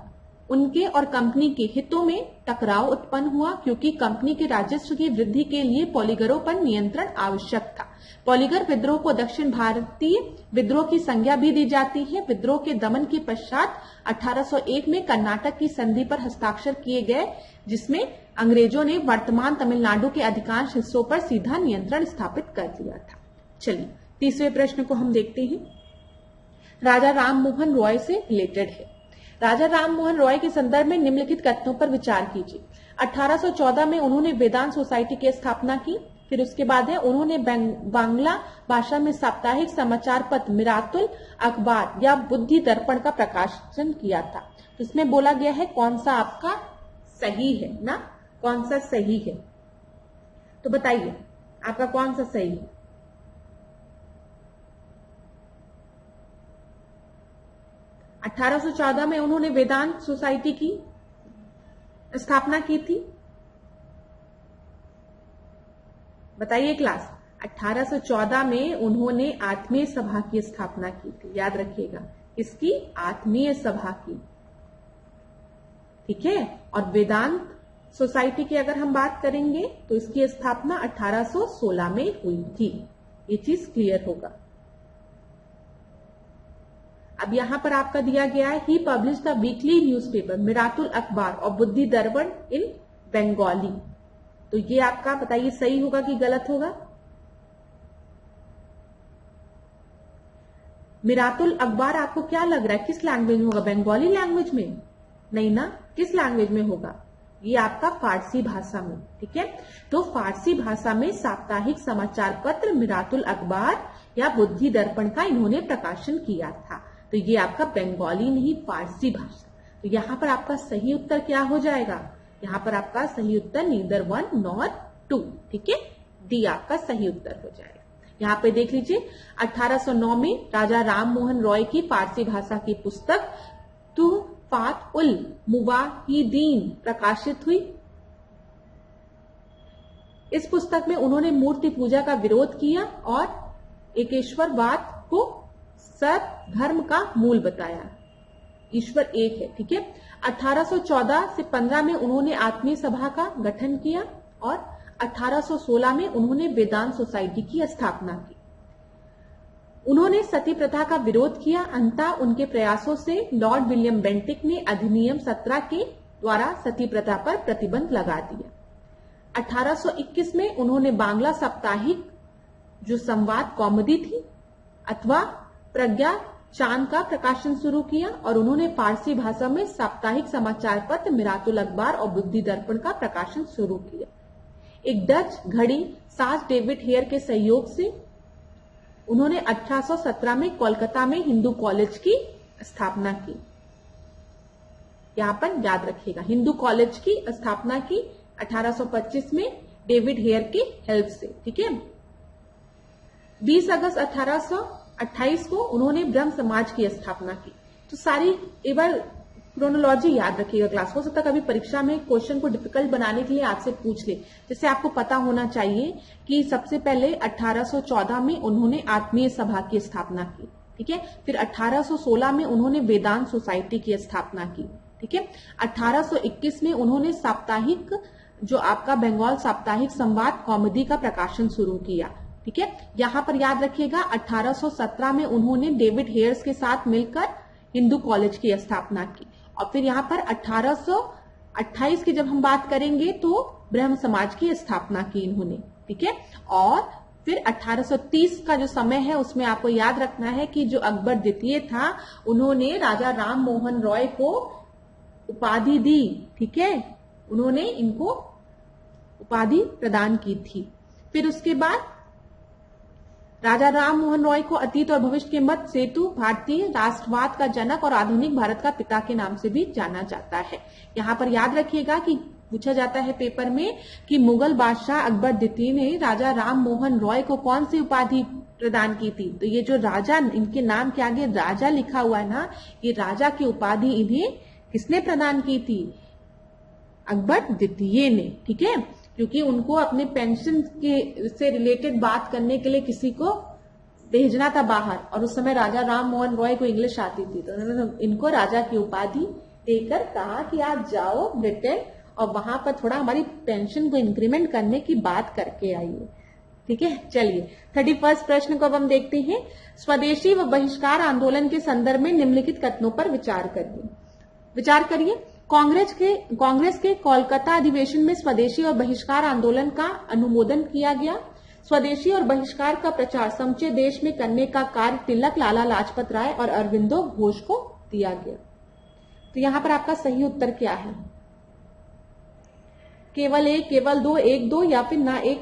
उनके और कंपनी के हितों में टकराव उत्पन्न हुआ क्योंकि कंपनी के राजस्व की वृद्धि के लिए पोलीगरों पर नियंत्रण आवश्यक था। पोलीगर विद्रोह को दक्षिण भारतीय विद्रोह की संज्ञा भी दी जाती है। विद्रोह के दमन के पश्चात 1801 में कर्नाटक की संधि पर हस्ताक्षर किए गए जिसमें अंग्रेजों ने वर्तमान तमिलनाडु के अधिकांश हिस्सों पर सीधा नियंत्रण स्थापित कर दिया था। चलिए तीसरे प्रश्न को हम देखते हैं, राजा राम मोहन रॉय से रिलेटेड है। राजा राम मोहन रॉय के संदर्भ में निम्नलिखित कथनों पर विचार कीजिए। 1814 में उन्होंने वेदांत सोसाइटी की स्थापना की। फिर उसके बाद है उन्होंने बांग्ला भाषा में साप्ताहिक समाचार पत्र मिरातुल अखबार या बुद्धि दर्पण का प्रकाशन किया था। तो इसमें बोला गया है कौन सा आपका सही है ना, कौन सा सही है, तो बताइए आपका कौन सा सही है। – 1814 में उन्होंने वेदांत सोसाइटी की स्थापना की थी। बताइए क्लास। 1814 में उन्होंने आत्मीय सभा की स्थापना की थी, याद रखिएगा, इसकी आत्मीय सभा की, ठीक है। और वेदांत सोसाइटी की अगर हम बात करेंगे तो इसकी स्थापना 1816 में हुई थी। ये चीज क्लियर होगा। अब यहां पर आपका दिया गया है ही पब्लिश द वीकली न्यूज़पेपर मिरातुल अखबार और बुद्धि दर्पण इन बंगाली। तो ये आपका बताइए सही होगा कि गलत होगा। मिरातुल अखबार आपको क्या लग रहा है किस लैंग्वेज में होगा, बंगाली लैंग्वेज में? नहीं ना, किस लैंग्वेज में होगा? ये आपका फारसी भाषा में, ठीक है। तो फारसी भाषा में साप्ताहिक समाचार पत्र मिरातुल अखबार या बुद्धि दर्पण का इन्होंने प्रकाशन किया था। तो ये आपका बंगाली नहीं, फारसी भाषा। तो यहां पर आपका सही उत्तर क्या हो जाएगा? यहां पर आपका सही उत्तर नीदर 1 नॉर 2, ठीक है, डी आपका सही उत्तर हो जाएगा। यहाँ पे देख लीजिए 1809 में राजा राम मोहन रॉय की फारसी भाषा की पुस्तक तुहफात उल मुवाहिदीन प्रकाशित हुई। इस पुस्तक में उन्होंने मूर्ति पूजा का विरोध किया और एकेश्वरवाद को सब धर्म का मूल बताया। ईश्वर एक है, ठीक है। 1814 से 15 में उन्होंने आत्मीय सभा का गठन किया और 1816 में उन्होंने वेदांत सोसाइटी की स्थापना की। उन्होंने सती प्रथा का विरोध किया। अंततः उनके प्रयासों से लॉर्ड विलियम बेंटिक ने अधिनियम 17 के द्वारा सती प्रथा पर प्रतिबंध लगा दिया। 1821 में उन्होंने बांग्ला साप्ताहिक जो संवाद कौमुदी थी अथवा प्रज्ञा चांद का प्रकाशन शुरू किया और उन्होंने फारसी भाषा में साप्ताहिक समाचार पत्र मिरातुल अखबार और बुद्धि दर्पण का प्रकाशन शुरू किया। एक डच घड़ी सास डेविड हेयर के सहयोग से उन्होंने 1817 में कोलकाता में हिंदू कॉलेज की स्थापना की। यहां पर याद रखिएगा, हिंदू कॉलेज की स्थापना की 1825 में डेविड हेयर की हेल्प से, ठीक है। 20 अगस्त 1828 को उन्होंने ब्रह्म समाज की स्थापना की। तो सारी एक बार क्रोनोलॉजी याद रखिएगा क्लास। हो सकता है कभी परीक्षा में क्वेश्चन को डिफिकल्ट बनाने के लिए आपसे पूछ ले। जैसे आपको पता होना चाहिए कि सबसे पहले 1814 में उन्होंने आत्मीय सभा की स्थापना की, ठीक है। फिर 1816 में उन्होंने वेदांत सोसाइटी की स्थापना की, ठीक है। 1821 में उन्होंने साप्ताहिक जो आपका बंगाल साप्ताहिक संवाद कॉमेडी का प्रकाशन शुरू किया, ठीक है। यहां पर याद रखिएगा 1817 में उन्होंने डेविड हेयर्स के साथ मिलकर हिंदू कॉलेज की स्थापना की और फिर यहां पर 1828 की जब हम बात करेंगे तो ब्रह्म समाज की स्थापना की इन्होंने, ठीक है। और फिर 1830 का जो समय है उसमें आपको याद रखना है कि जो अकबर द्वितीय था उन्होंने राजा राम मोहन रॉय को उपाधि दी, ठीक है, उन्होंने इनको उपाधि प्रदान की थी। फिर उसके बाद राजा राम मोहन रॉय को अतीत और भविष्य के मध्य सेतु, भारतीय राष्ट्रवाद का जनक और आधुनिक भारत का पिता के नाम से भी जाना जाता है। यहाँ पर याद रखिएगा कि पूछा जाता है पेपर में कि मुगल बादशाह अकबर द्वितीय ने राजा राम मोहन रॉय को कौन सी उपाधि प्रदान की थी। तो ये जो राजा, इनके नाम के आगे राजा लिखा हुआ है ना, ये राजा की उपाधि इन्हें किसने प्रदान की थी? अकबर द्वितीय ने, ठीक है, क्योंकि उनको अपने पेंशन के से रिलेटेड बात करने के लिए किसी को भेजना था बाहर और उस समय राजा राम मोहन रॉय को इंग्लिश आती थी, तो उन्होंने इनको राजा की उपाधि देकर कहा कि आप जाओ ब्रिटेन और वहां पर थोड़ा हमारी पेंशन को इंक्रीमेंट करने की बात करके आइए, ठीक है। चलिए 31 प्रश्न को अब हम देखते हैं। स्वदेशी व बहिष्कार आंदोलन के संदर्भ में निम्नलिखित कथनों पर विचार करिए। कांग्रेस के कोलकाता अधिवेशन में स्वदेशी और बहिष्कार आंदोलन का अनुमोदन किया गया। स्वदेशी और बहिष्कार का प्रचार समूचे देश में करने का कार्य तिलक, लाला लाजपत राय और अरविंदो घोष को दिया गया। तो यहां पर आपका सही उत्तर क्या है? केवल एक, केवल दो, एक दो, या फिर ना एक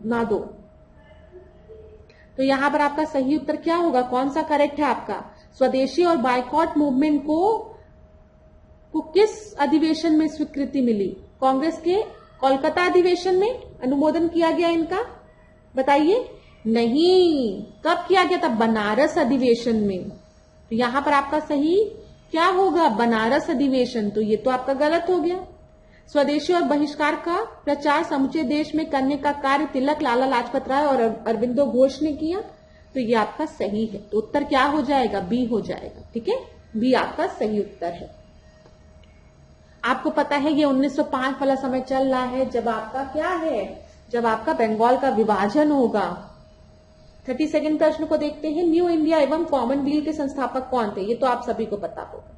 ना दो? तो यहां पर आपका सही उत्तर क्या होगा? कौन सा करेक्ट है आपका? स्वदेशी और बायकॉट मूवमेंट को किस अधिवेशन में स्वीकृति मिली? कांग्रेस के कोलकाता अधिवेशन में अनुमोदन किया गया इनका? बताइए। नहीं, कब किया गया था? बनारस अधिवेशन में। तो यहां पर आपका सही क्या होगा? बनारस अधिवेशन। तो ये तो आपका गलत हो गया। स्वदेशी और बहिष्कार का प्रचार समूचे देश में करने का कार्य तिलक, लाला लाजपत राय और अरविंदो घोष ने किया। तो ये आपका सही है। तो उत्तर क्या हो जाएगा? बी हो जाएगा। ठीक है, बी आपका सही उत्तर है। आपको पता है ये 1905 वाला समय चल रहा है, जब आपका क्या है? जब आपका बंगाल का विभाजन होगा। 32वें प्रश्न को देखते हैं। न्यू इंडिया एवं कॉमनवेल्थ के संस्थापक कौन थे? ये तो आप सभी को पता होगा।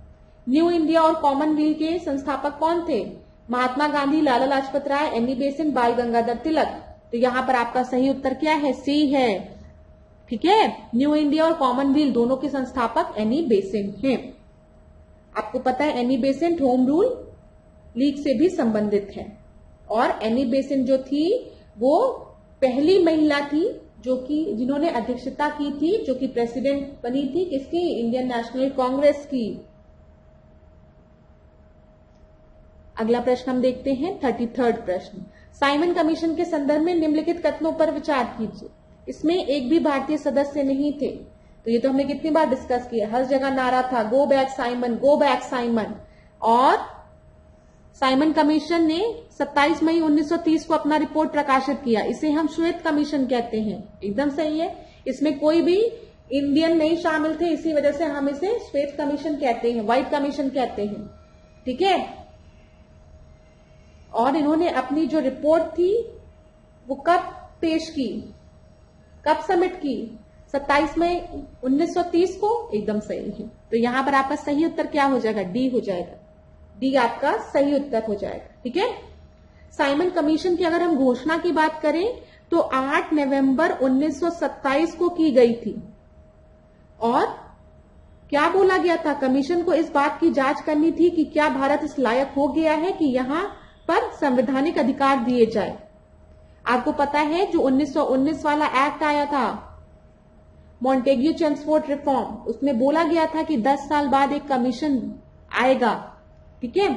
न्यू इंडिया और कॉमनवेल्थ के संस्थापक कौन थे? महात्मा गांधी, लाला लाजपत राय, एनी बेसेंट, बाल गंगाधर तिलक। तो यहां पर आपका सही उत्तर क्या है? सी है। ठीक है, न्यू इंडिया और कॉमनवेल्थ दोनों के संस्थापक एनी बेसेंट हैं। आपको पता है Annie Besant home rule league से भी संबंधित है, और एनी बेसेंट जो थी वो पहली महिला थी जिन्होंने अध्यक्षता की थी, जो कि प्रेसिडेंट बनी थी किसकी? इंडियन नेशनल कांग्रेस की। अगला प्रश्न हम देखते हैं 33वां प्रश्न। साइमन कमीशन के संदर्भ में निम्नलिखित कथनों पर विचार कीजिए। इसमें एक भी भारतीय सदस्य नहीं थे। तो ये तो हमने कितनी बार डिस्कस किया, हर जगह नारा था go back Simon, go back Simon. और साइमन कमीशन ने 27 मई 1930 को अपना रिपोर्ट प्रकाशित किया। इसे हम श्वेत कमीशन कहते हैं। एकदम सही है। इसमें कोई भी इंडियन नहीं शामिल थे, इसी वजह से हम इसे श्वेत कमीशन कहते हैं, व्हाइट कमीशन कहते हैं। ठीक है, और इन्होंने अपनी जो रिपोर्ट थी वो कब पेश की, कब सबमिट की? 27 मई 1930 को। एकदम सही है। तो यहां पर आपका सही उत्तर क्या हो जाएगा? डी हो जाएगा। डी आपका सही उत्तर हो जाएगा। ठीक है, साइमन कमीशन की अगर हम घोषणा की बात करें तो 8 नवंबर 1927 को की गई थी। और क्या बोला गया था? कमीशन को इस बात की जांच करनी थी कि क्या भारत इस लायक हो गया है कि यहां पर संवैधानिक अधिकार दिए जाए। आपको पता है जो 1919 वाला एक्ट आया था, मॉन्टेग्यू चेम्सफोर्ड रिफॉर्म, उसमें बोला गया था कि 10 साल बाद एक कमीशन आएगा। ठीक है,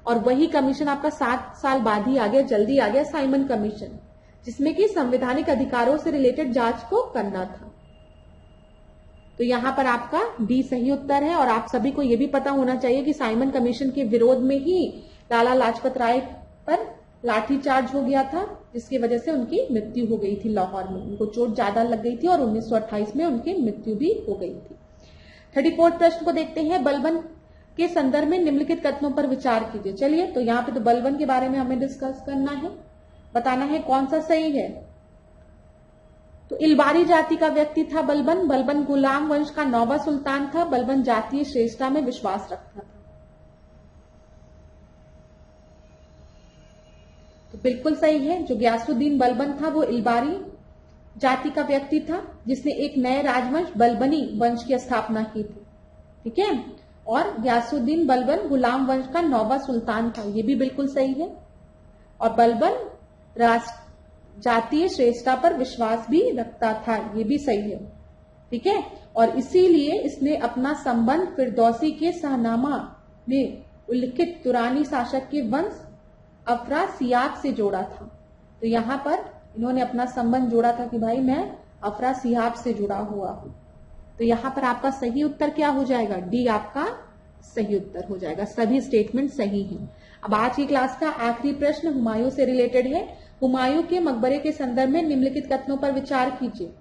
और वही कमीशन आपका 7 साल बाद ही आ गया, जल्दी आ गया साइमन कमीशन, जिसमें कि संवैधानिक अधिकारों से रिलेटेड जांच को करना था। तो यहां पर आपका डी सही उत्तर है। और आप सभी को यह भी पता होना चाहिए कि साइमन कमीशन के विरोध में ही लाला लाजपत राय पर लाठीचार्ज हो गया था, जिसकी वजह से उनकी मृत्यु हो गई थी लाहौर में। उनको चोट ज्यादा लग गई थी और 1928 में उनकी मृत्यु भी हो गई थी। 34 प्रश्न को देखते हैं। बलबन के संदर्भ में निम्नलिखित कथनों पर विचार कीजिए। चलिए, तो यहाँ पे तो बलबन के बारे में हमें डिस्कस करना है, बताना है कौन सा सही है। तो इलबारी जाति का व्यक्ति था बलबन। बलबन गुलाम वंश का 9वां सुल्तान था। बलबन जातीय श्रेष्ठता में विश्वास रखता था। तो बिल्कुल सही है। जो गयासुद्दीन बलबन था वो इलबारी जाति का व्यक्ति था, जिसने एक नए राजवंश बलबनी वंश की स्थापना की थी। ठीक है, और गयासुद्दीन बलबन गुलाम वंश का 9वां सुल्तान था, ये भी बिल्कुल सही है। और बलबन जातीय श्रेष्ठता पर विश्वास भी रखता था, ये भी सही है। ठीक है, और इसीलिए इसने अपना संबंध फिरदौसी के शाहनामा में उल्लिखित तुरानी शासक के वंश अफरासियाब से जोड़ा था। तो यहां पर इन्होंने अपना संबंध जोड़ा था कि भाई मैं अफरासियाब से जुड़ा हुआ हूं। तो यहां पर आपका सही उत्तर क्या हो जाएगा? डी आपका सही उत्तर हो जाएगा। सभी स्टेटमेंट सही हैं। अब आज की क्लास का आखिरी प्रश्न हुमायूं से रिलेटेड है। हुमायूं के मकबरे के संदर्भ में निम्नलिखित कथनों पर विचार कीजिए।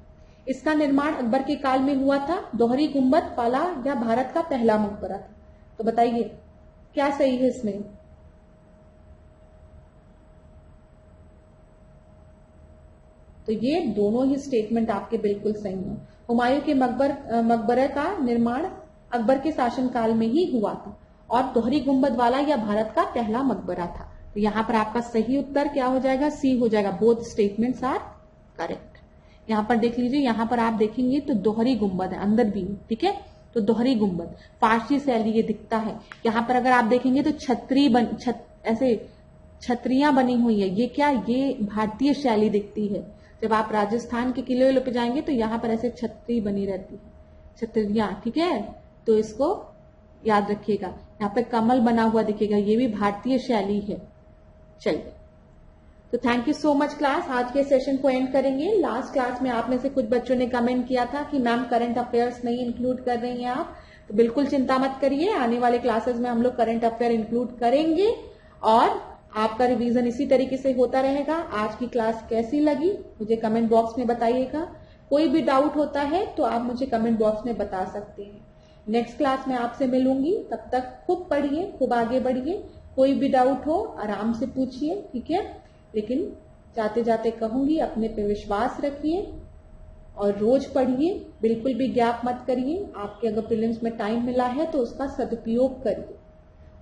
इसका निर्माण अकबर के काल में हुआ था। दोहरी गुंबद वाला या भारत का पहला मकबरा था। तो बताइए क्या सही है इसमें? तो ये दोनों ही स्टेटमेंट आपके बिल्कुल सही हैं। हुमायूं के मकबरे का निर्माण अकबर के शासनकाल में ही हुआ था और दोहरी गुंबद वाला या भारत का पहला मकबरा था। तो यहां पर आपका सही उत्तर क्या हो जाएगा? सी हो जाएगा। Both statements are correct. यहां पर देख लीजिए, यहां पर आप देखेंगे तो दोहरी गुंबद है, अंदर भी। ठीक है, तो दोहरी गुंबद, फारसी शैली ये दिखता है। यहाँ पर अगर आप देखेंगे तो ऐसे छतरियां बनी हुई है, ये क्या, ये भारतीय शैली दिखती है। जब आप राजस्थान के किले पे जाएंगे तो यहाँ पर ऐसे छतरी बनी रहती है, छतरियां, ठीक है, तो इसको याद रखिएगा। यहाँ पे कमल बना हुआ दिखेगा, ये भी भारतीय शैली है। चलिए, तो thank you so much class. आज के सेशन को एंड करेंगे। लास्ट क्लास में आप में से कुछ बच्चों ने कमेंट किया था कि मैम करंट अफेयर्स नहीं इंक्लूड कर रही हैं आप, तो बिल्कुल चिंता मत करिए, आने वाले क्लासेस में हम लोग करंट अफेयर इंक्लूड करेंगे और आपका रिवीजन इसी तरीके से होता रहेगा। आज की क्लास कैसी लगी मुझे कमेंट बॉक्स में बताइएगा। कोई भी डाउट होता है तो आप मुझे कमेंट बॉक्स में बता सकते हैं। नेक्स्ट क्लास में आपसे मिलूंगी, तब तक खूब पढ़िए, खूब आगे बढ़िए। कोई भी डाउट हो आराम से पूछिए, ठीक है, लेकिन जाते जाते कहूंगी अपने पे विश्वास रखिए और रोज पढ़िए, बिल्कुल भी गैप मत करिए। आपके अगर प्रीलिम्स में टाइम मिला है तो उसका सदुपयोग करिए,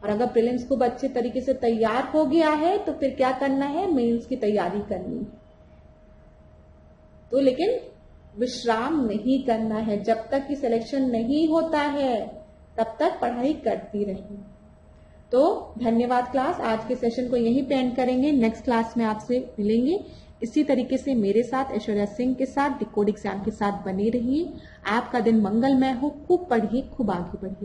और अगर प्रीलिम्स को अच्छे तरीके से तैयार हो गया है तो फिर क्या करना है, मेंस की तैयारी करनी है। तो लेकिन विश्राम नहीं करना है, जब तक कि सिलेक्शन नहीं होता है तब तक पढ़ाई करती रहिए। तो धन्यवाद क्लास, आज के सेशन को यहीं पे एंड करेंगे। नेक्स्ट क्लास में आपसे मिलेंगे इसी तरीके से मेरे साथ, ऐश्वर्या सिंह के साथ, डिकोड एग्जाम के साथ बने रहिए। आपका दिन मंगलमय हो, खूब पढ़िए, खूब आगे बढ़िए।